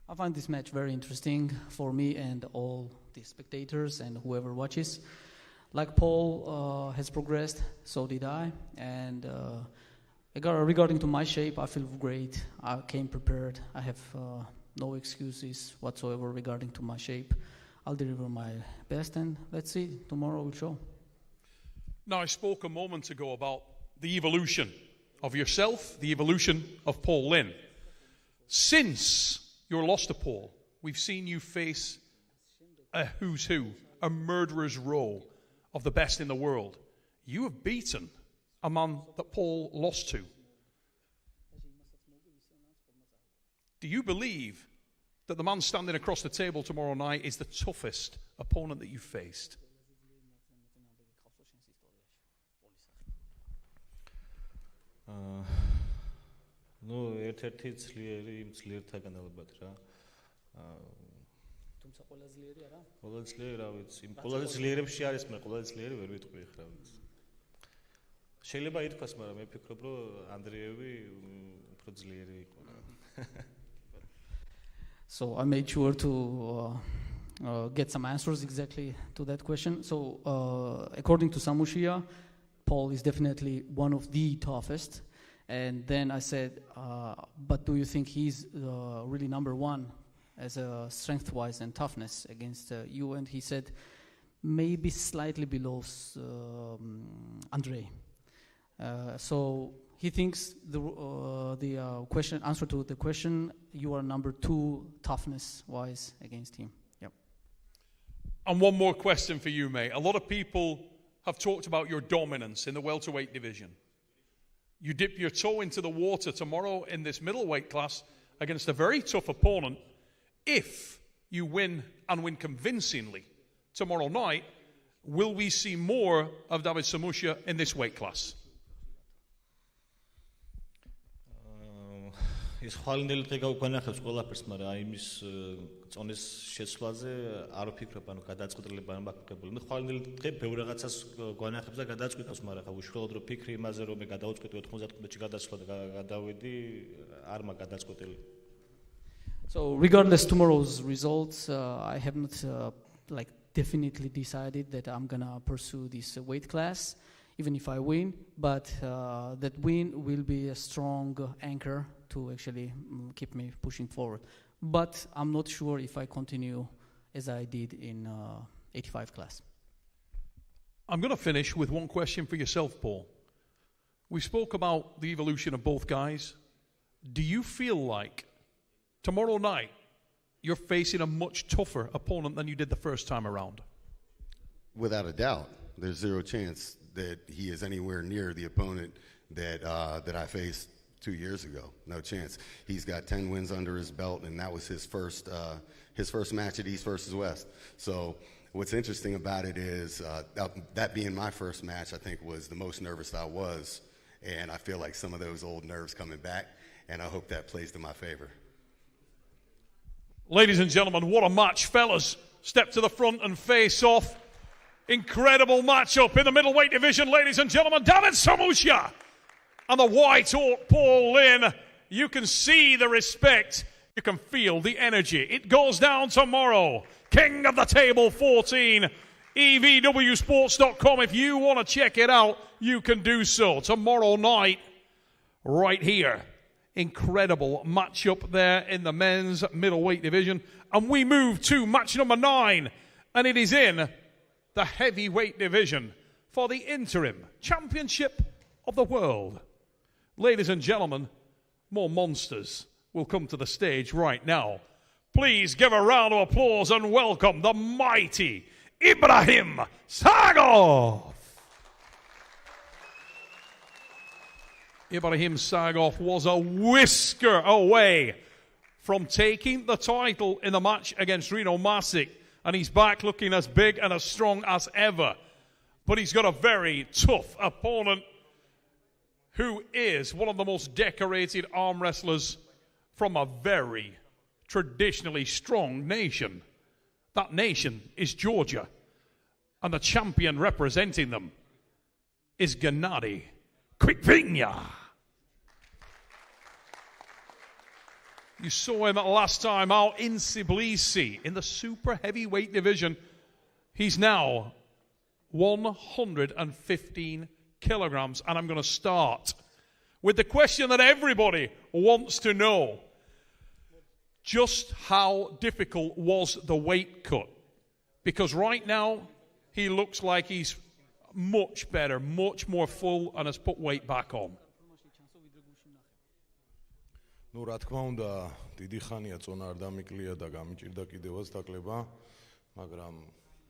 I find this match very interesting for me and all the spectators and whoever watches. Like Paul has progressed, so did I. And regarding to my shape, I feel great. I came prepared. I have no excuses whatsoever regarding to my shape. I'll deliver my best, and let's see. Tomorrow will show. Now, I spoke a moment ago about the evolution of yourself, the evolution of Paul Lynn. Since your loss to Paul, we've seen you face a who's who, a murderer's row of the best in the world. You have beaten a man that Paul lost to. Do you believe that the man standing across the table tomorrow night is the toughest opponent that you've faced? Ну, ერთ-ერთი ძლიერი იმ ძლიერთაგან ალბათ რა. თუმცა ყველა ძლიერი არა? ყველა ძლიერი რა ვიცი. ყველა ძლიერებში არის, მაგრამ ყველა ძლიერი ვერ ვიტყვი ხა ვიცი. შეიძლება ითქვას, მაგრამ მე ვფიქრობ, რომ ანდრეევი უფრო ძლიერი იყო რა. So I made sure to get some answers exactly to that question. So according to Samusha, Paul is definitely one of the toughest. And then I said, but do you think he's really number one as a strength-wise and toughness against you? And he said, maybe slightly below Andre. So he thinks the answer to the question, you are number two toughness-wise against him. Yep. And one more question for you, mate. A lot of people have talked about your dominance in the welterweight division. You dip your toe into the water tomorrow in this middleweight class against a very tough opponent. If you win and win convincingly tomorrow night, will we see more of David Samusha in this weight class? ის ხვალინდელი დღე გავგვანახებს ყველაფერს, მაგრამ აი იმის წონის შეცვლაზე არ ვფიქრობ, ანუ გადაწყვეტილება არ მაქვს მიღებული. მე ხვალინდელი დღე ბევრ რაღაცას გვანახებს და გადაწყვეტავს, მაგრამ ხა უშუალოდ რომ ფიქრი იმაზე რომ მე გადავწყვეტი 95-ში გადასვლა და გადავედი, არ მაქვს გადაწყვეტილი. So regardless tomorrow's results, I have not definitely decided that I'm gonna pursue this weight class, even if I win. But that win will be a strong anchor to actually keep me pushing forward. But I'm not sure if I continue as I did in 85 class. I'm going to finish with one question for yourself, Paul. We spoke about the evolution of both guys. Do you feel like tomorrow night you're facing a much tougher opponent than you did the first time around. Without a doubt, there's zero chance that he is anywhere near the opponent that I faced 2 years ago. No chance. He's got 10 wins under his belt, and that was his first match at East versus West. So what's interesting about it is that being my first match, I think was the most nervous I was, and I feel like some of those old nerves coming back, and I hope that plays to my favor. Ladies and gentlemen, what a match, fellas. Step to the front and face off. Incredible matchup in the middleweight division, ladies and gentlemen. David Samusha and the White Hawk Paul Lynn. You can see the respect. You can feel the energy. It goes down tomorrow. King of the Table 14. EVWsports.com. If you want to check it out, you can do so. Tomorrow night, right here. Incredible matchup there in the men's middleweight division. And we move to match number 9. And it is in the heavyweight division for the interim championship of the world. Ladies and gentlemen, more monsters will come to the stage right now. Please give a round of applause and welcome the mighty Ibrahim Sagov. Ibrahim Sagov was a whisker away from taking the title in the match against Rino Masic, and he's back looking as big and as strong as ever. But he's got a very tough opponent who is one of the most decorated arm wrestlers from a very traditionally strong nation. That nation is Georgia, and the champion representing them is Gennady Quickvinya. You saw him last time out in Tbilisi in the super heavyweight division. He's now 115 kilograms, and I'm going to start with the question that everybody wants to know. Just how difficult was the weight cut? Because right now, he looks like he's much better, much more full, and has put weight back on. Ну, რა თქმა უნდა, დიდი ხანია წონა არ დამიკლია და გამიჭირდა კიდევაც დაკლება, მაგრამ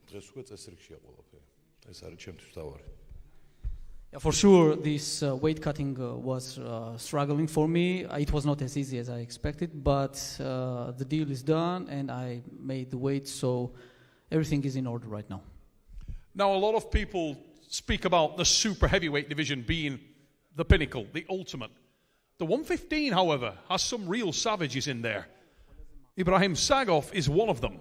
დღეს უკვე წესრიგშია ყველაფერი. ეს არის ჩემთვის თავარი. Yeah, for sure, this weight cutting was struggling for me. It was not as easy as I expected, but the deal is done, and I made the weight, so everything is in order right now. Now, a lot of people speak about the super heavyweight division being the pinnacle, the ultimate. The 115, however, has some real savages in there. Ibrahim Sagov is one of them.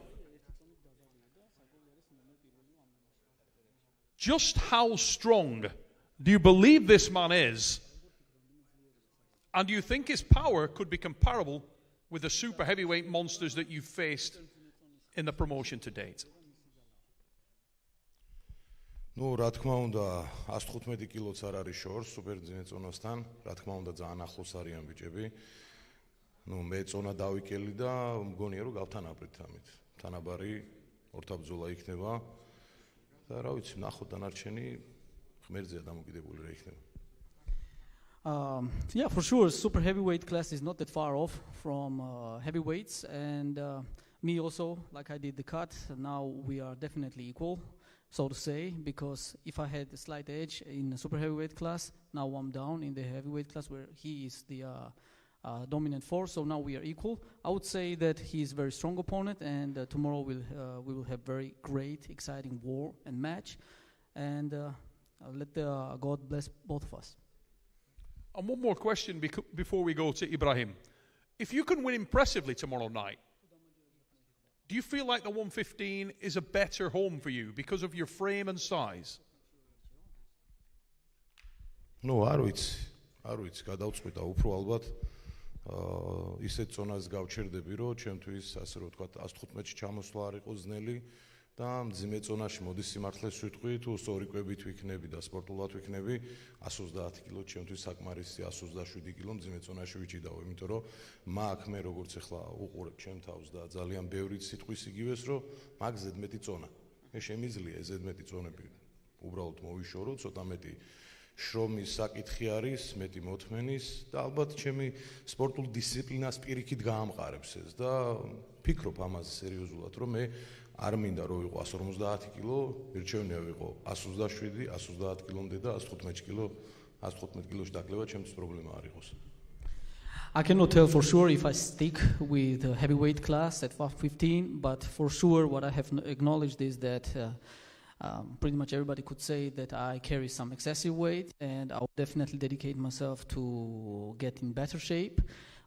Just how strong do you believe this man is? And do you think his power could be comparable with the super heavyweight monsters that you've faced in the promotion to date? Ну, რა თქმა უნდა, 115 კილოც არ არის შორს სუპერძინე წონასთან. რა თქმა უნდა, ძალიან ახლოს არიან ბიჭები. Ну, მე წონა დავიკელი და მგონია რომ გავთანაბრით ამით. თანაბარი ორთაბძოლა იქნება. და რა ვიცი, ნახოთ დანარჩენი ღმერთზეა დამოკიდებული რა იქნება. Yeah, for sure, super heavyweight class is not that far off from heavyweights, and me also, like I did the cut. Now we are definitely equal, so to say, because if I had a slight edge in the super heavyweight class, now I'm down in the heavyweight class where he is the dominant force, so now we are equal. I would say that he is a very strong opponent, and tomorrow we will have very great, exciting war and match, and let God bless both of us. And one more question before we go to Ibrahim. If you can win impressively tomorrow night, do you feel like the 115 is a better home for you because of your frame and size? Ну, არ ვიცი, გადავწყვიტა უფრო ალბათ. ისეთ წონას გავჩერდები, რომ ჩემთვის, ასე რომ ვთქვათ, 115-ში ჩამოსვლა არ იყოს ძნელი და მძიმე წონაში მოდის სიმართლეს ვიტყვი, თუ სწორი კვებით ვიქნები და სპორტულად ვიქნები, 130 კილო ჩემთვის საკმარისია, 127 კილო მძიმე წონაში ვიჭიდავ, იმიტომ რომ მაგ მე როგორც ახლა უყურებ ჩემ თავს და ძალიან ბევრი სიტყვის იგივეს, რომ მაგ ზედმეტი წონა. მე შემიძლია ზედმეტი წონები უბრალოდ მოვიშორო, ცოტა მეტი შრომის საკითხი არის, მეტი მოთმენის და ალბათ ჩემი სპორტულ დისციპლინას პირიქით გაამყარებს ეს და ფიქრობ ამაზე სერიოზულად, რომ მე არ მინდა რომ ვიყო 150 კილო, მირჩევნია ვიყო 127, 130 კილომდე და 115 კილოში დაკლება ჩემთვის პრობლემა არ იყოს. I cannot tell for sure if I stick with the heavyweight class at 115, but for sure what I have acknowledged is that pretty much everybody could say that I carry some excessive weight, and I will definitely dedicate myself to get in better shape,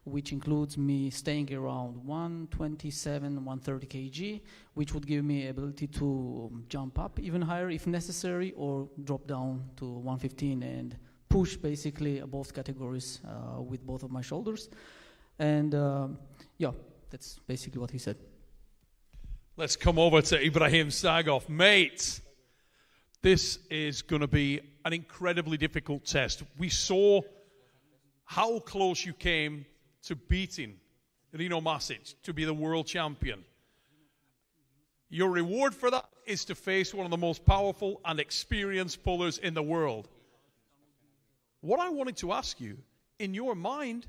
which includes me staying around 127, 130 kg, which would give me ability to jump up even higher if necessary, or drop down to 115 and push basically both categories with both of my shoulders. And yeah, that's basically what he said. Let's come over to Ibrahim Sagov. Mate, this is going to be an incredibly difficult test. We saw how close you came to beating Rino Masic to be the world champion. Your reward for that is to face one of the most powerful and experienced pullers in the world. What I wanted to ask you, in your mind,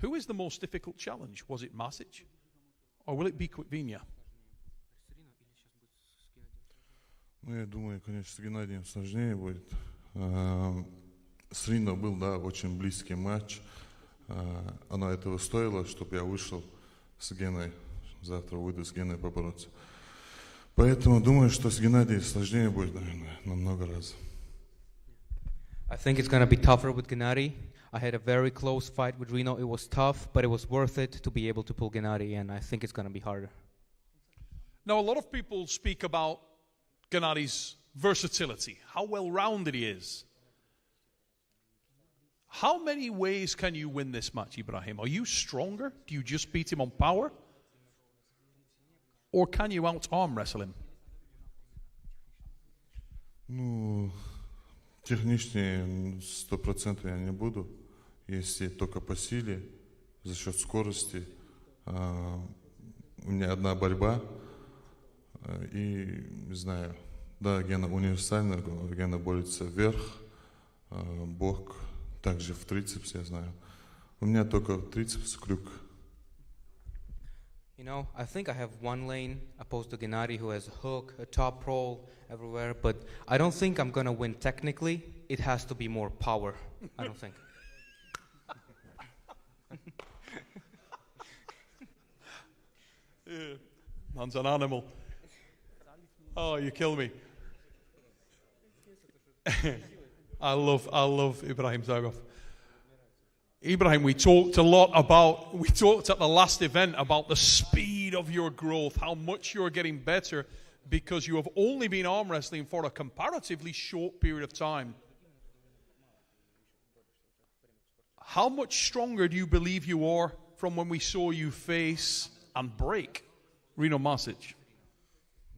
who is the most difficult challenge? Was it Masic, or will it be Quitvinia? Ну, я думаю, конечно, с Геннадием сложнее будет. С Рино был, да, очень близкий матч. Оно этого стоило, чтобы я вышел с Геной. Завтра выйду с Геной побороться. Поэтому думаю, что с Геннадием сложнее будет, наверное, на много раз. I think it's going to be tougher with Gennady. I had a very close fight with Rino. It was tough, but it was worth it to be able to pull Gennady, and I think it's going to be harder. Now, a lot of people speak about Gennady's versatility, how well-rounded he is. How many ways can you win this match, Ibrahim? Are you stronger? Do you just beat him on power? Or can you out-arm wrestle him? Ну, техничнее 100% я не буду, если только по силе, за счет скорости. У меня одна борьба, и, не знаю, да, Гена универсальный, Гена борется вверх, бок, также в трицепс, я знаю. У меня только трицепс, крюк. You know, I think I have one lane opposed to Gennady, who has a hook, a top roll everywhere, but I don't think I'm going to win technically. It has to be more power, I don't think. Yeah, man's an animal. Oh, you kill me. I love Ibrahim Sagov. Ibrahim, we talked at the last event about the speed of your growth, how much you're getting better because you have only been arm wrestling for a comparatively short period of time. How much stronger do you believe you are from when we saw you face and break Rino Masic?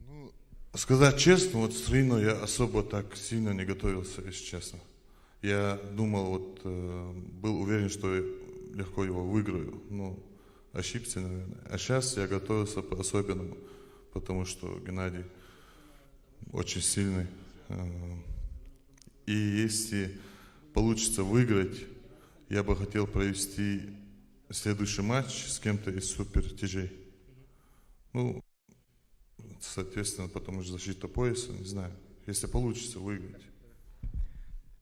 Ну, сказать честно, вот с Рино я особо так сильно не готовился, если честно. Я думал, был уверен, что легко его выиграю, но ошибся, наверное. А сейчас я готовился по-особенному, потому что Геннадий очень сильный. И если получится выиграть, я бы хотел провести следующий матч с кем-то из супер-тяжей. Ну, соответственно, потому что защита пояса, не знаю, если получится выиграть.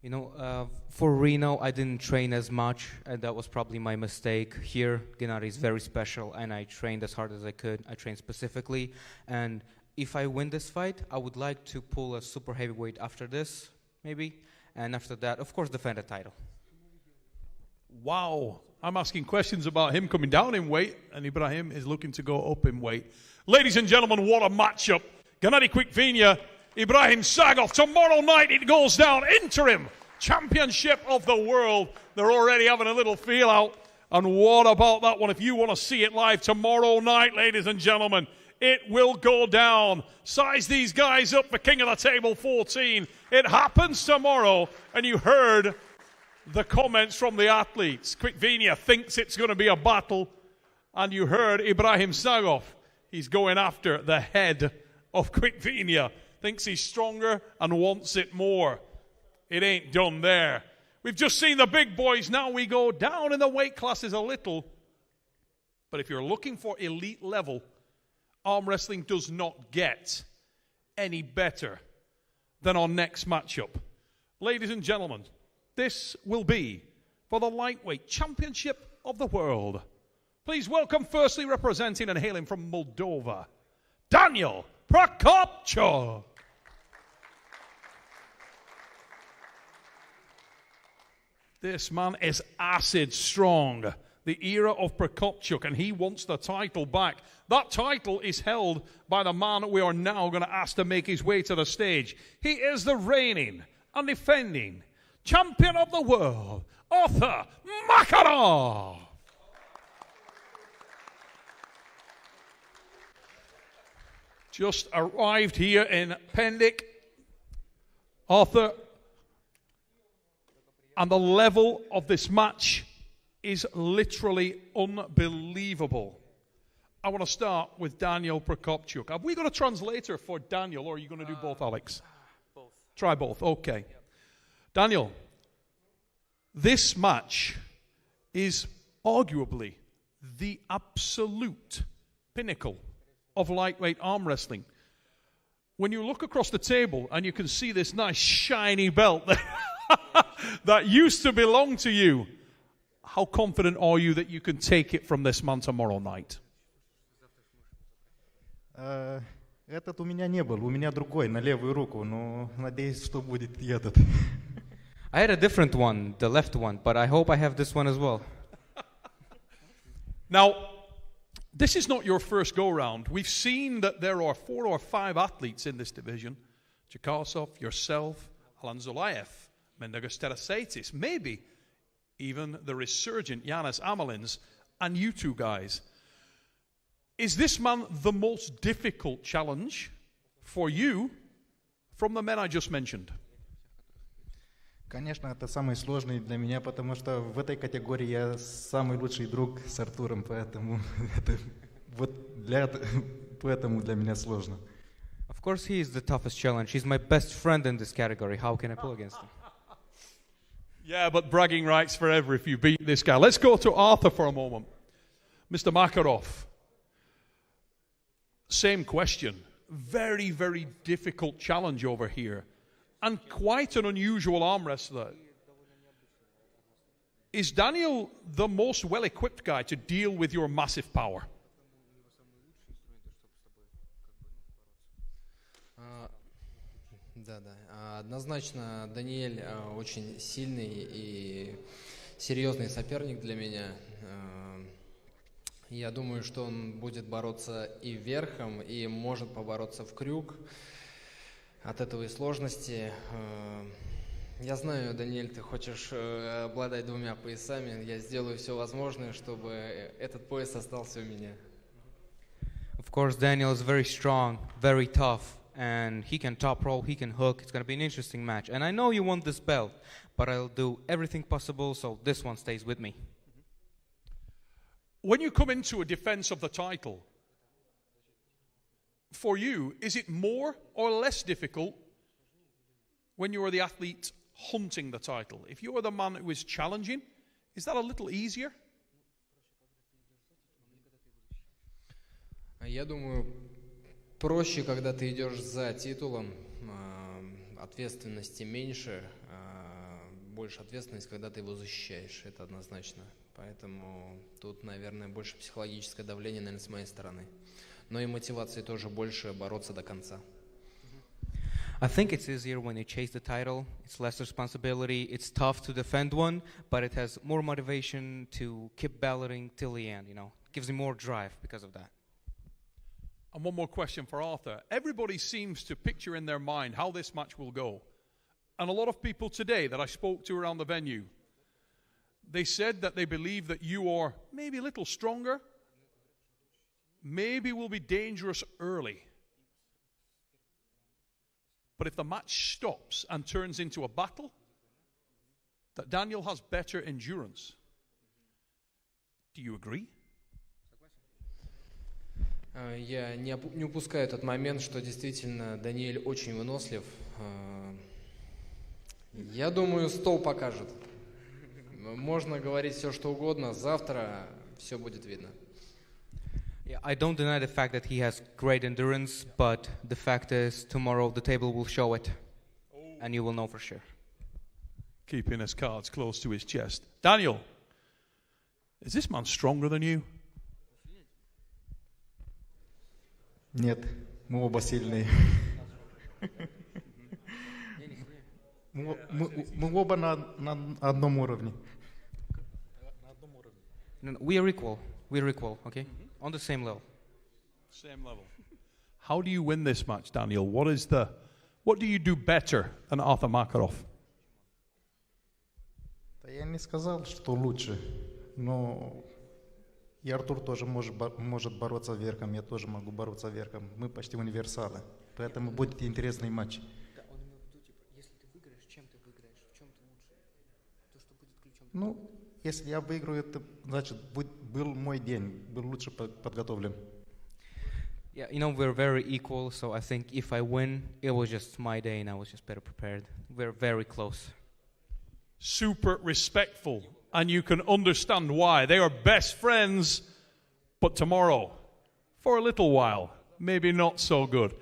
You know, for Reno, I didn't train as much, and that was probably my mistake. Here, Gennady is very special, and I trained as hard as I could. I trained specifically, and if I win this fight, I would like to pull a super heavyweight after this, maybe, and after that, of course, defend a title. Wow, I'm asking questions about him coming down in weight, and Ibrahim is looking to go up in weight. Ladies and gentlemen, what a matchup. Gennady Quitvinia, Ibrahim Sagov. Tomorrow night it goes down. Interim Championship of the World. They're already having a little feel out. And what about that one? If you want to see it live tomorrow night, ladies and gentlemen, it will go down. Size these guys up for King of the Table 14. It happens tomorrow. And you heard the comments from the athletes. Quitvinia thinks it's going to be a battle. And you heard Ibrahim Sagov. He's going after the head of Quitvinia. Thinks he's stronger and wants it more. it ain't done there. We've just seen the big boys. Now we go down in the weight classes a little. But if you're looking for elite level, arm wrestling does not get any better than our next matchup. Ladies and gentlemen, this will be for the lightweight championship of the world. Please welcome, firstly representing and hailing from Moldova, Daniel Prokopchuk. This man is acid strong. The era of Prokopchuk, and he wants the title back. That title is held by the man we are now going to ask to make his way to the stage. He is the reigning and defending champion of the world, Artur Makarov. Just arrived here in Pendik. Artur, and the level of this match is literally unbelievable. I want to start with Daniel Prokopchuk. Have we got a translator for Daniel, or are you going to do both, Alex? Both. Try both, okay. Yep. Daniel, this match is arguably the absolute pinnacle of lightweight arm wrestling. When you look across the table and you can see this nice shiny belt that used to belong to you, how confident are you that you can take it from this man tomorrow night? Этот у меня не был, у меня другой, на левую руку, но надеюсь, что будет и этот. I had a different one, the left one, but I hope I have this one as well. Now, this is not your first go-round. We've seen that there are 4 or 5 athletes in this division. Chikasov, yourself, Alan Zulayev, Mendegas Terasaitis, maybe even the resurgent Yanis Amalins, and you two guys. Is this man the most difficult challenge for you from the men I just mentioned? Конечно, это самый сложный для меня, потому что в этой категории я самый лучший друг с Артуром, поэтому поэтому для меня сложно. Of course he is the toughest challenge. He's my best friend in this category. How can I pull against him? Yeah, but bragging rights forever if you beat this guy. Let's go to Artur for a moment. Mr. Makarov, same question. Very, very difficult challenge over here. And quite an unusual arm wrestler. Is Daniel the most well-equipped guy to deal with your massive power? Да. Однозначно, Даниэль очень сильный и серьезный соперник для меня. Я думаю, что он будет бороться и верхом, и может побороться в крюк. От этого и сложности. Я знаю, Даниэль, ты хочешь обладать 2 поясами. Я сделаю все возможное, чтобы этот пояс остался у меня. Of course, Daniel is very strong, very tough, and he can top roll, he can hook. It's going to be an interesting match. And I know you want this belt, but I'll do everything possible so this one stays with me. When you come into a defense of the title, for you, is it more or less difficult when you are the athlete hunting the title? If you are the man who is challenging, is that a little easier? Я думаю, проще, когда ты идешь за титулом, ответственности меньше, больше ответственность, когда ты его защищаешь, это однозначно. Поэтому тут, наверное, больше психологическое давление, наверное, с моей стороны. Но и мотивации тоже больше бороться до конца. I think it's easier when you chase the title. It's less responsibility. It's tough to defend one, but it has more motivation to keep battling till the end, you know. It gives you more drive because of that. And one more question for Artur. Everybody seems to picture in their mind how this match will go. And a lot of people today that I spoke to around the venue, they said that they believe that you are maybe a little stronger, maybe will be dangerous early. But if the match stops and turns into a battle, that Daniel has better endurance. Do you agree? Я не упускаю тот момент, что действительно Даниэль очень вынослив. Я думаю, стол покажет. Можно говорить все, что угодно. Завтра все будет видно. Yeah, I don't deny the fact that he has great endurance, but the fact is tomorrow the table will show it, and you will know for sure. Keeping his cards close to his chest. Daniel, is this man stronger than you? Нет, мы оба сильные. Мы оба на одном уровне. No, we are equal. We are equal, okay? On the same level. Same level. How do you win this match, Daniel? What do you do better than Artur Makarov? Я не сказал, что лучше, но и Артур тоже может бороться верхом, я тоже могу бороться верхом. Мы почти универсалы, поэтому будет интересный матч. Ну, если я выиграю, это значит, был мой день, был лучше подготовлен. Yeah, you know, we're very equal, so I think if I win, it was just my day and I was just better prepared. We're very close. Super respectful, and you can understand why. They are best friends, but tomorrow, for a little while, maybe not so good.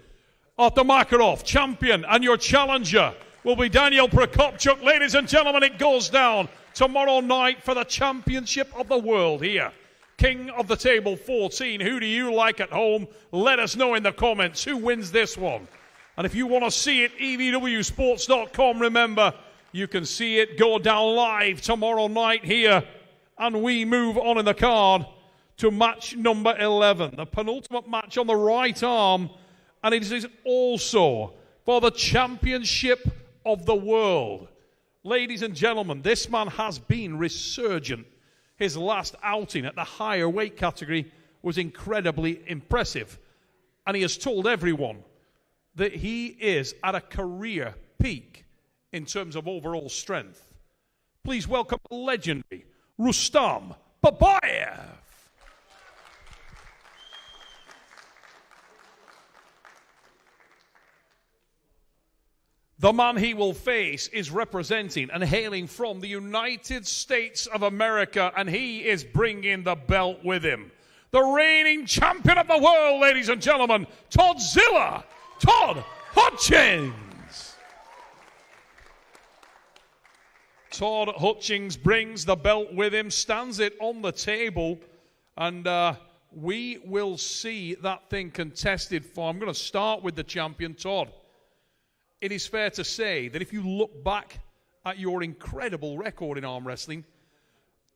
Artur Makarov, champion, and your challenger will be Daniel Prokopchuk. Ladies and gentlemen, it goes down tomorrow night for the championship of the world here. King of the Table 14. Who do you like at home? Let us know in the comments who wins this one. And if you want to see it, eastvswest.com, remember, you can see it go down live tomorrow night here. And we move on in the card to match number 11, the penultimate match on the right arm. And it is also for the championship of the world. Ladies and gentlemen, this man has been resurgent. His last outing at the higher weight category was incredibly impressive. And he has told everyone that he is at a career peak in terms of overall strength. Please welcome legendary Rustam Babayev. The man he will face is representing and hailing from the United States of America, and he is bringing the belt with him. The reigning champion of the world, ladies and gentlemen, Todd Hutchings. Todd Hutchings brings the belt with him, stands it on the table, and we will see that thing contested for. I'm going to start with the champion, Todd. It is fair to say that if you look back at your incredible record in arm wrestling,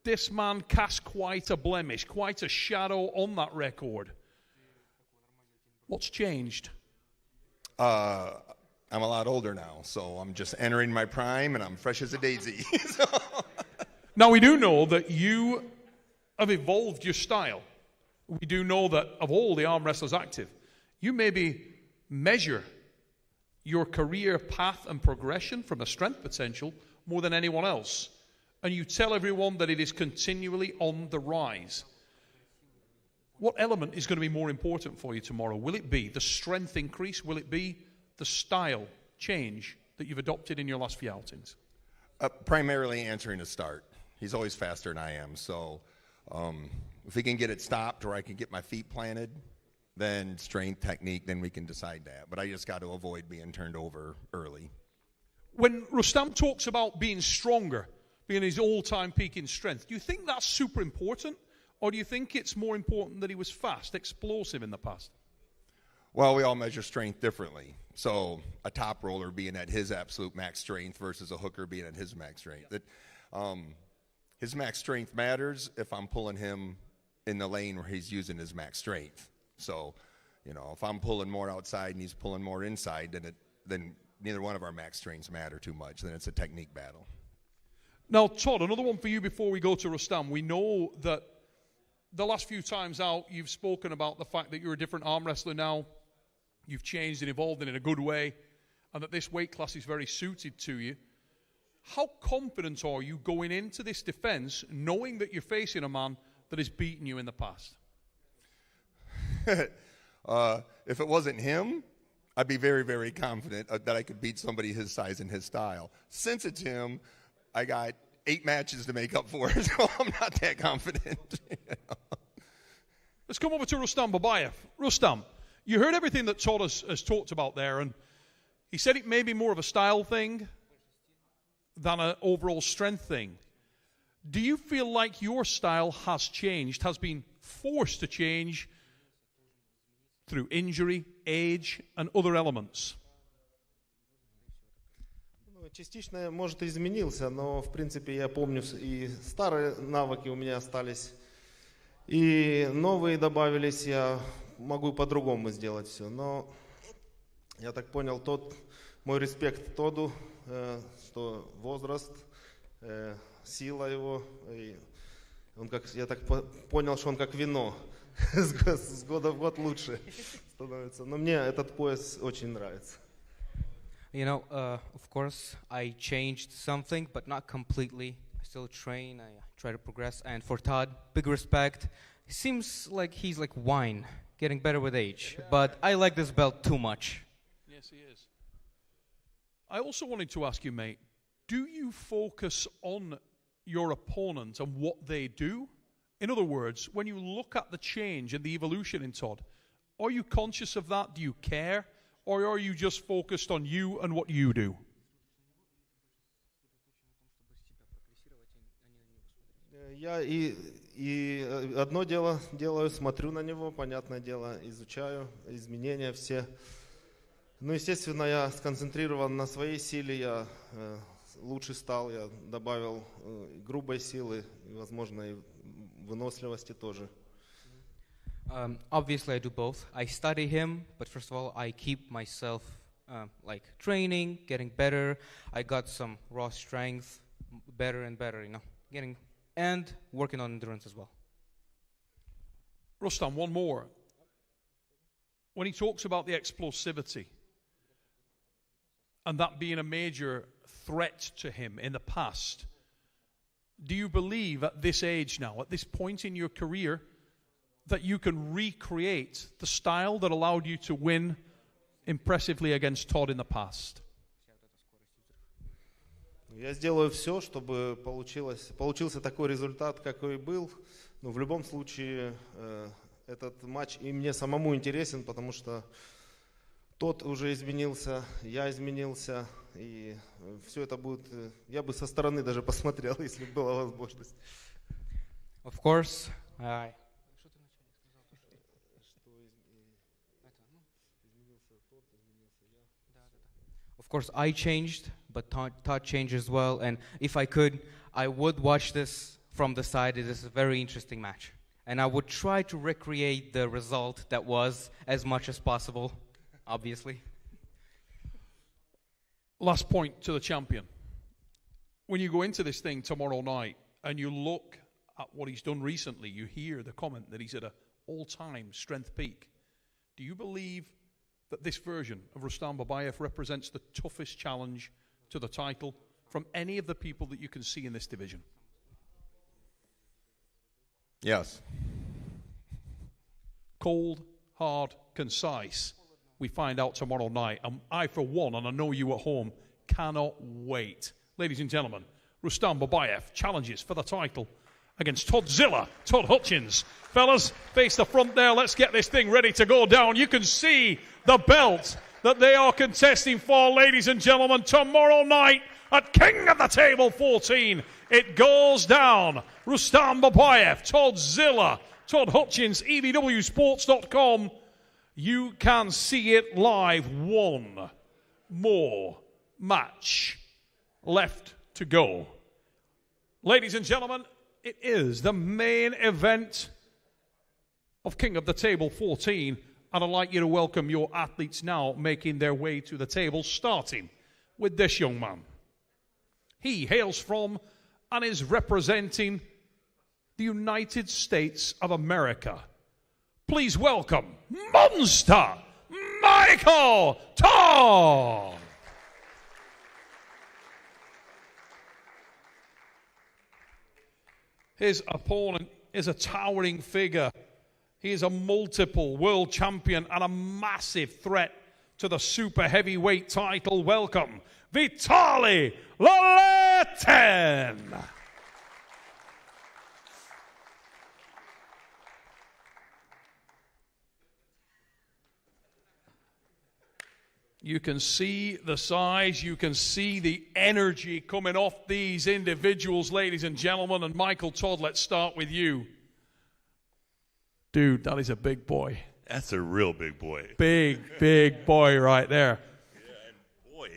this man cast quite a blemish, quite a shadow on that record. What's changed? I'm a lot older now, so I'm just entering my prime and I'm fresh as a daisy. Now, we do know that you have evolved your style. We do know that of all the arm wrestlers active, you maybe measure your career path and progression from a strength potential more than anyone else. And you tell everyone that it is continually on the rise. What element is going to be more important for you tomorrow? Will it be the strength increase? Will it be the style change that you've adopted in your last few outings? Primarily answering to start. He's always faster than I am. So if he can get it stopped or I can get my feet planted, then strength, technique, then we can decide that. But I just got to avoid being turned over early. When Rustam talks about being stronger, being his all-time peak in strength, do you think that's super important? Or do you think it's more important that he was fast, explosive in the past? Well, we all measure strength differently. So a top roller being at his absolute max strength versus a hooker being at his max strength. His max strength matters if I'm pulling him in the lane where he's using his max strength. So, you know, if I'm pulling more outside and he's pulling more inside, then neither one of our max strengths matter too much. Then it's a technique battle. Now, Todd, another one for you before we go to Rustam. We know that the last few times out, you've spoken about the fact that you're a different arm wrestler now. You've changed and evolved in a good way, and that this weight class is very suited to you. How confident are you going into this defense, knowing that you're facing a man that has beaten you in the past? If it wasn't him, I'd be very, very confident that I could beat somebody his size and his style. Since it's him, I got 8 matches to make up for, so I'm not that confident. Let's come over to Rustam Babayev. Rustam, you heard everything that Todd has talked about there, and he said it may be more of a style thing than an overall strength thing. Do you feel like your style has changed, has been forced to change through injury, age, and other elements? Частично, может, изменился, но, в принципе, я помню, и старые навыки у меня остались, и новые добавились, я могу по-другому сделать все. Но, я так понял, мой респект Тодду, что возраст, сила его, и он как, я так понял, что он как вино, с года в год лучше становится. Но мне этот пояс очень нравится. You know, of course, I changed something, but not completely. I still train, I try to progress. And for Todd, big respect. He seems like he's like wine, getting better with age. But I like this belt too much. Yes, he is. I also wanted to ask you, mate, do you focus on your opponent and what they do? In other words, when you look at the change and the evolution in Todd, are you conscious of that? Do you care? Or are you just focused on you and what you do? Я и одно дело делаю, смотрю на него, понятное дело, изучаю изменения все. Ну, естественно, я сконцентрирован на своей силе, я лучше стал, я добавил грубой силы, возможно, и выносливости тоже. Obviously, I do both. I study him, but first of all, I keep myself like training, getting better. I got some raw strength, better and better, you know, and working on endurance as well. Rustam, one more. When he talks about the explosivity and that being a major threat to him in the past, do you believe at this age now, at this point in your career, that you can recreate the style that allowed you to win impressively against Todd in the past? Я сделаю все, чтобы получился такой результат, какой был. Но в любом случае этот матч и мне самому интересен, потому что тот уже изменился, я изменился, и все это будет. Я бы со стороны даже посмотрел, если бы была возможность. Of course, Of course, I changed, but Todd changed as well. And if I could, I would watch this from the side. It is a very interesting match. And I would try to recreate the result that was as much as possible, obviously. Last point to the champion. When you go into this thing tomorrow night and you look at what he's done recently, you hear the comment that he's at an all-time strength peak. Do you believe that this version of Rustam Babayev represents the toughest challenge to the title from any of the people that you can see in this division? Yes. Cold, hard, concise. We find out tomorrow night. And I, for one, and I know you at home, cannot wait. Ladies and gentlemen, Rustam Babayev challenges for the title against Todzilla, Todd Hutchins. Fellas, face the front there. Let's get this thing ready to go down. You can see the belt that they are contesting for, ladies and gentlemen, tomorrow night at King of the Table 14. It goes down. Rustam Babayev, Todzilla, Todd Hutchins, eastvswest.com. You can see it live. One more match left to go. Ladies and gentlemen, it is the main event of King of the Table 14, and I'd like you to welcome your athletes now making their way to the table, starting with this young man. He hails from and is representing the United States of America. Please welcome Monster Michael Todd. His opponent is a towering figure. He is a multiple world champion and a massive threat to the super heavyweight title, welcome Vitali Lachlan. You can see the size, you can see the energy coming off these individuals, ladies and gentlemen. And Michael Todd, let's start with you. Dude, that is a big boy. That's a real big boy. Big boy right there. Yeah, and boy,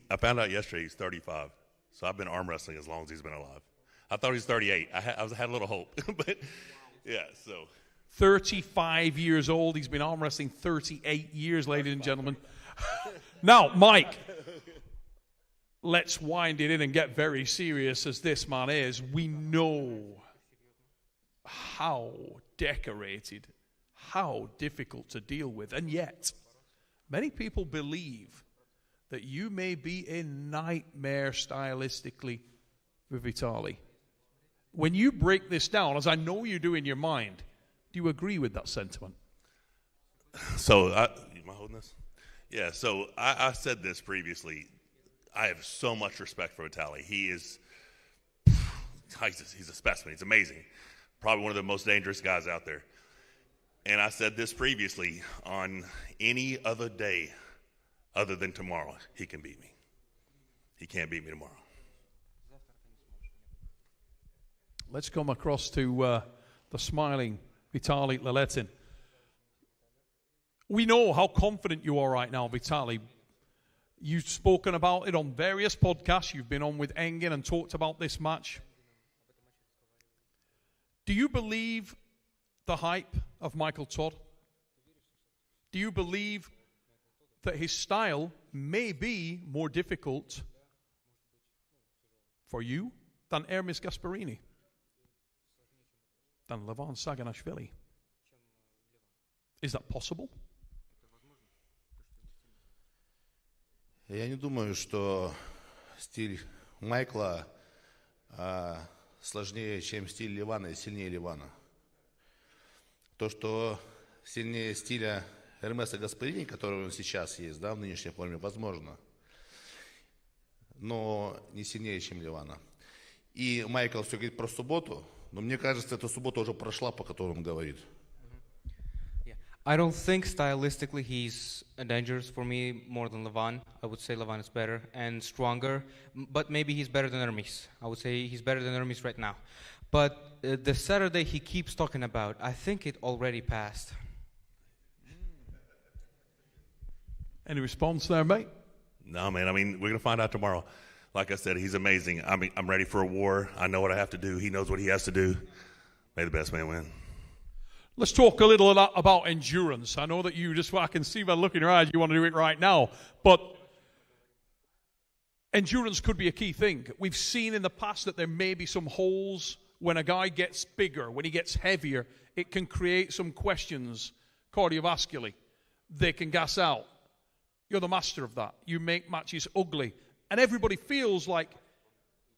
I found out yesterday he's 35. So I've been arm wrestling as long as he's been alive. I thought he was 38. I had a little hope. But, yeah, so. 35 years old. He's been arm wrestling 38 years, ladies and gentlemen. Now, Mike, let's wind it in and get very serious as this man is. We know how decorated, how difficult to deal with, and yet many people believe that you may be a nightmare stylistically with Vitali. When you break this down, as I know you do in your mind, do you agree with that sentiment? So, am I holding this? Yeah, so I said this previously. I have so much respect for Vitali. He's a specimen. He's amazing. Probably one of the most dangerous guys out there. And I said this previously, on any other day other than tomorrow, he can beat me. He can't beat me tomorrow. Let's come across to the smiling Vitali Lachlan. We know how confident you are right now, Vitali. You've spoken about it on various podcasts. You've been on with Engin and talked about this match. Do you believe the hype of Michael Todd? Do you believe that his style may be more difficult for you than Hermes Gasparini, than Levan Saganashvili? Is that possible? Я не думаю, что стиль Майкла сложнее, чем стиль Ливана и сильнее Ливана. То, что сильнее стиля Эрмеса Гасперини, который он сейчас есть, да, в нынешней форме, возможно, но не сильнее, чем Ливана. И Майкл все говорит про субботу, но мне кажется, эта суббота уже прошла, по которой он говорит. I don't think stylistically he's dangerous for me more than Levan. I would say Levan is better and stronger, but maybe he's better than Hermes. I would say he's better than Hermes right now. But the Saturday he keeps talking about, I think it already passed. Any response there, mate? No, man. I mean, we're going to find out tomorrow. Like I said, he's amazing. I mean, I'm ready for a war. I know what I have to do. He knows what he has to do. May the best man win. Let's talk a little about endurance. I know that I can see by the look in your eyes, you want to do it right now. But endurance could be a key thing. We've seen in the past that there may be some holes when a guy gets bigger, when he gets heavier. It can create some questions cardiovascularly. They can gas out. You're the master of that. You make matches ugly. And everybody feels like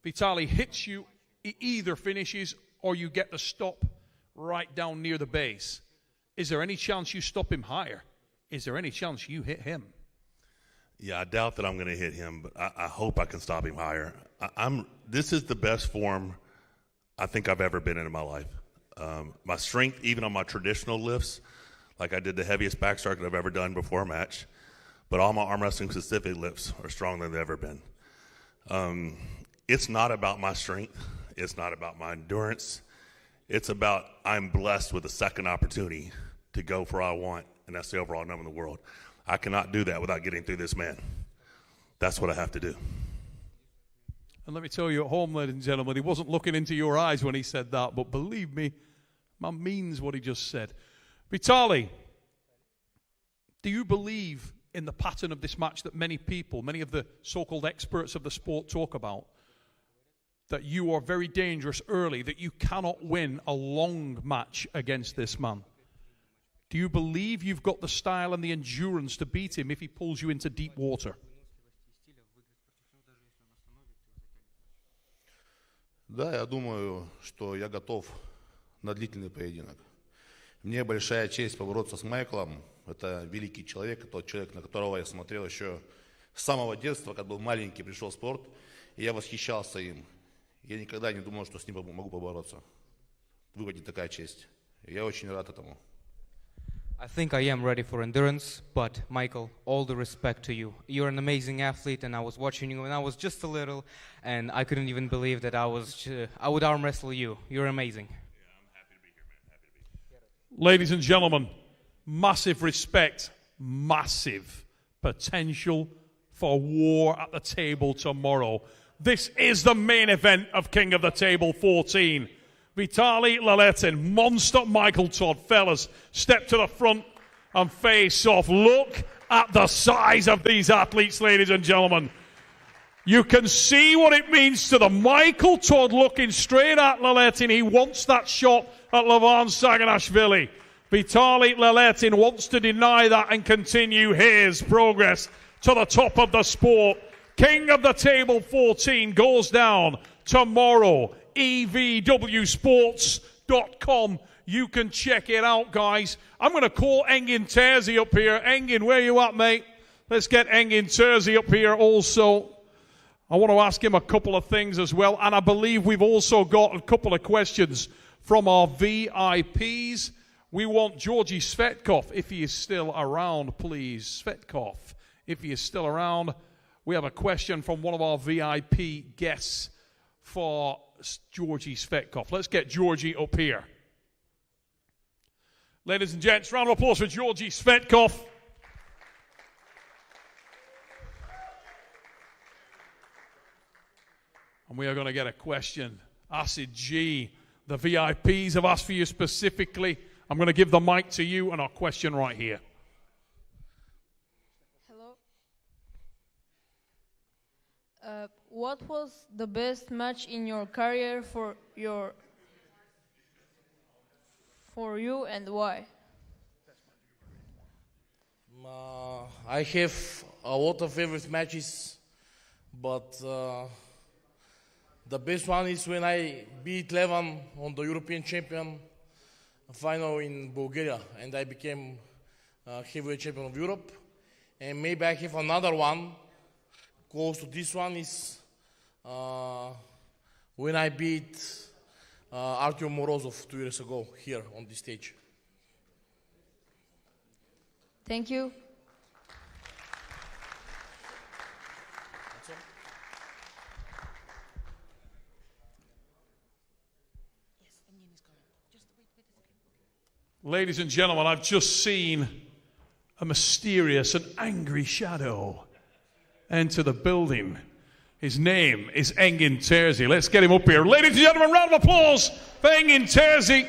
Vitali hits you, he either finishes or you get the stop right down near the base. Is there any chance you stop him higher? Is there any chance you hit him? Yeah, I doubt that I'm going to hit him, but I hope I can stop him higher. This is the best form I think I've ever been in my life. My strength, even on my traditional lifts, like I did the heaviest back strike that I've ever done before a match, but all my arm wrestling specific lifts are stronger than they've ever been. It's not about my strength. It's not about my endurance. It's about I'm blessed with a second opportunity to go for all I want, and that's the overall number in the world. I cannot do that without getting through this man. That's what I have to do. And let me tell you at home, ladies and gentlemen, he wasn't looking into your eyes when he said that, but believe me, man means what he just said. Vitali, do you believe in the pattern of this match that many people, many of the so-called experts of the sport talk about? That you are very dangerous early, that you cannot win a long match against this man? Do you believe you've got the style and the endurance to beat him if he pulls you into deep water? Да, я думаю, что я готов на длительный поединок. Мне большая честь побороться с Майклом. Это великий человек, тот человек, на которого я смотрел еще с самого детства, когда был маленький, пришел в спорт, и я восхищался им. Я никогда не думал, что с ним могу побороться. Выпадет такая честь. Я очень рад этому. I think I am ready for endurance, but Michael, all the respect to you. You're an amazing athlete, and I was watching you when I was just a little, and I couldn't even believe that I would arm wrestle you. You're amazing. Ladies and gentlemen, massive respect, massive potential for war at the table tomorrow. This is the main event of King of the Table 14. Vitali, Lachlan, monster Michael Todd. Fellas, step to the front and face off. Look at the size of these athletes, ladies and gentlemen. You can see what it means to them. Michael Todd looking straight at Lachlan. He wants that shot at Levan Saganashvili. Vitali Lachlan wants to deny that and continue his progress to the top of the sport. King of the Table 14 goes down tomorrow. eastvswest.com. You can check it out, guys. I'm going to call Engin Terzi up here. Engin, where you at, mate? Let's get Engin Terzi up here also. I want to ask him a couple of things as well. And I believe we've also got a couple of questions from our VIPs. We want Georgi Svetkov, if he is still around, please. Svetkov, if he is still around. We have a question from one of our VIP guests for Georgi Svetkov. Let's get Georgi up here. Ladies and gents, round of applause for Georgi Svetkov. And we are going to get a question. Acid G, the VIPs have asked for you specifically. I'm going to give the mic to you and our question right here. Hello. What was the best match in your career for you and why? I have a lot of favorite matches, but the best one is when I beat Levan on the European champion final in Bulgaria, and I became heavyweight champion of Europe. And maybe I have another one close to this one is when I beat Artur Morozov 2 years ago here on this stage. Thank you. Ladies and gentlemen, I've just seen a mysterious and angry shadow enter the building. His name is Engin Terzi. Let's get him up here. Ladies and gentlemen, round of applause for Engin Terzi,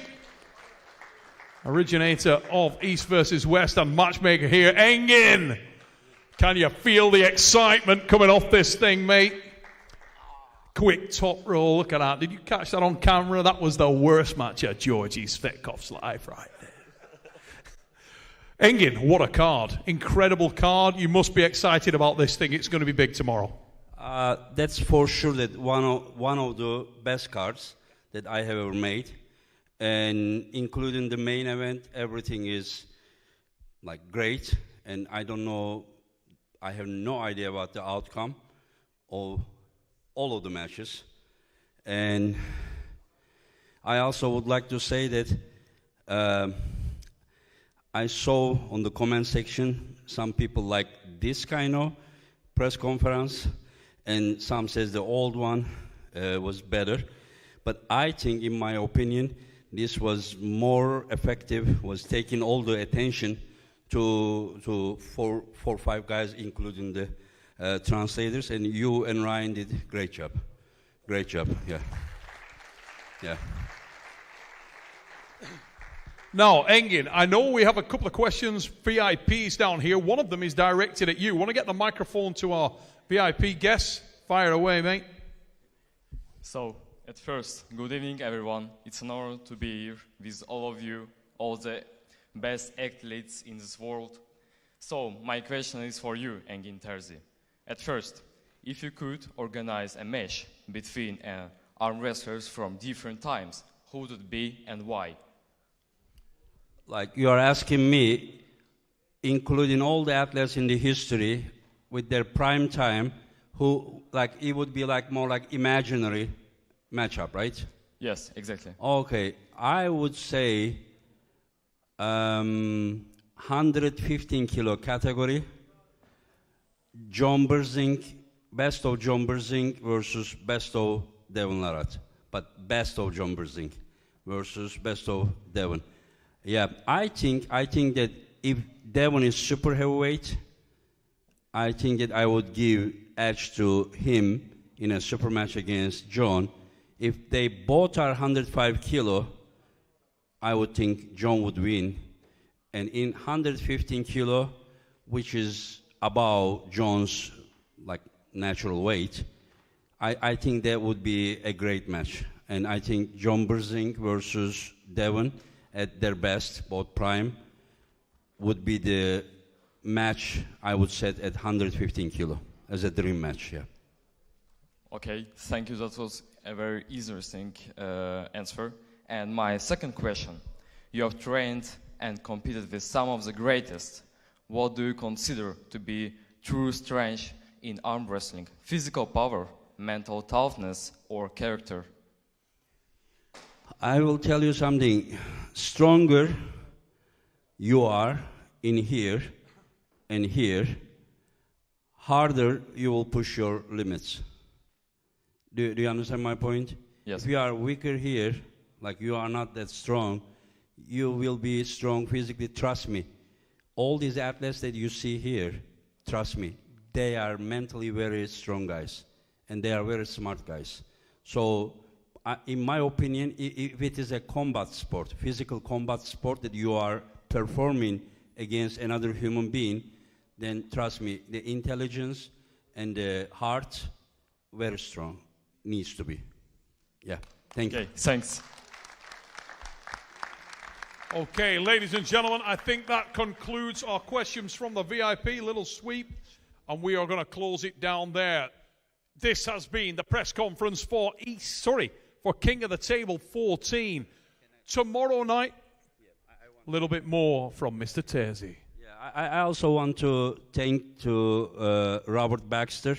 originator of East versus West and matchmaker here. Engin, can you feel the excitement coming off this thing, mate? Quick top roll, look at that. Did you catch that on camera? That was the worst match of Georgi Svetkov's life right there. Engin, what a card. Incredible card. You must be excited about this thing. It's going to be big tomorrow. That's for sure that one of the best cards that I have ever made. And including the main event, everything is like great. And I don't know, I have no idea about the outcome of all of the matches. And I also would like to say that I saw on the comment section some people like this kind of press conference, and some says the old one was better. But I think, in my opinion, this was more effective, was taking all the attention to four or five guys, including the translators, and you and Ryan did a great job. Great job, yeah. Yeah. Now, Engin, I know we have a couple of questions, VIPs down here. One of them is directed at you. Want to get the microphone to our VIP guests? Fire away, mate. So, at first, good evening, everyone. It's an honor to be here with all of you, all the best athletes in this world. So, my question is for you, Engin Terzi. At first, if you could organize a match between arm wrestlers from different times, who would it be and why? like you are asking me, including all the athletes in the history with their prime time, who like it would be like more like imaginary matchup, right? Yes, exactly. Okay, I would say 115 kilo category. John Berzink, best of John Berzink versus best of Devon Larratt. But best of John Berzink versus best of Devon. Yeah, I think that if Devon is super heavyweight, I think that I would give edge to him in a super match against John. If they both are 105 kilo, I would think John would win. And in 115 kilo, which is about John's like natural weight, I think that would be a great match. And I think John Berzink versus Devon at their best, both prime, would be the match I would set at 115 kilo as a dream match, yeah. Okay, thank you. That was a very interesting answer. And my second question, you have trained and competed with some of the greatest. What do you consider to be true strength in arm wrestling? Physical power, mental toughness, or character? I will tell you something. Stronger you are in here and here, harder you will push your limits. Do you understand my point? Yes. If you are weaker here, like you are not that strong, you will be strong physically. Trust me. All these athletes that you see here, trust me, they are mentally very strong guys, and they are very smart guys. So, in my opinion, if it is a combat sport, physical combat sport that you are performing against another human being, then trust me, the intelligence and the heart, very strong, needs to be. Yeah, thank you. Okay, thanks. Okay, ladies and gentlemen, I think that concludes our questions from the VIP, little sweep, and we are going to close it down there. This has been the press conference for King of the Table 14. Tomorrow night, a little bit more from Mr. Serhii. Yeah, I also want to thank to Robert Baxter.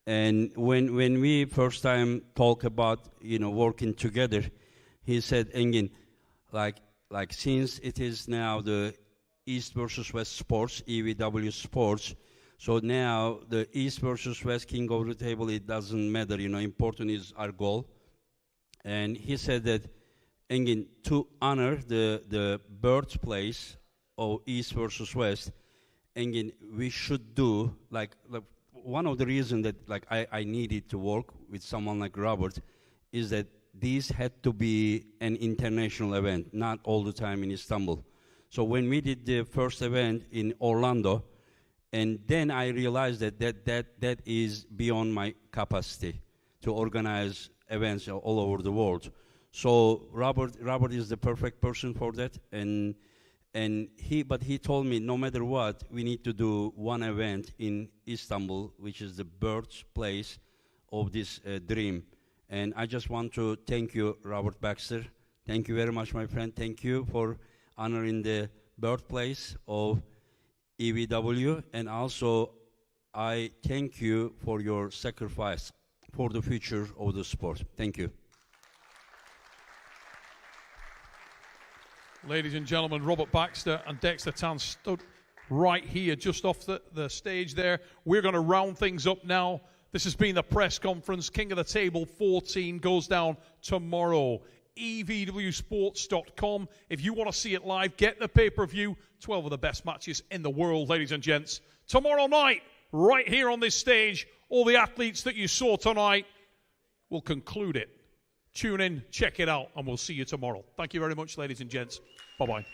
And when we first time talk about working together, he said, Engin, like since it is now the East versus West sports, EVW sports, so now the East versus West King of the Table, it doesn't matter, important is our goal. And he said that, Engin, to honor the birthplace of East versus West, Engin, we should do, like one of the reasons that I needed to work with someone like Robert is that these had to be an international event, not all the time in Istanbul. So when we did the first event in Orlando, and then I realized that is beyond my capacity to organize events all over the world. So Robert is the perfect person for that, but he told me no matter what, we need to do one event in Istanbul, which is the birthplace of this dream. And I just want to thank you, Robert Baxter. Thank you very much, my friend. Thank you for honoring the birthplace of EVW. And also, I thank you for your sacrifice for the future of the sport. Thank you. Ladies and gentlemen, Robert Baxter and Dexter Tan stood right here, just off the stage there. We're going to round things up now. This has been the press conference. King of the Table 14 goes down tomorrow. EVWsports.com. If you want to see it live, get the pay-per-view. 12 of the best matches in the world, ladies and gents. Tomorrow night, right here on this stage, all the athletes that you saw tonight will conclude it. Tune in, check it out, and we'll see you tomorrow. Thank you very much, ladies and gents. Bye-bye.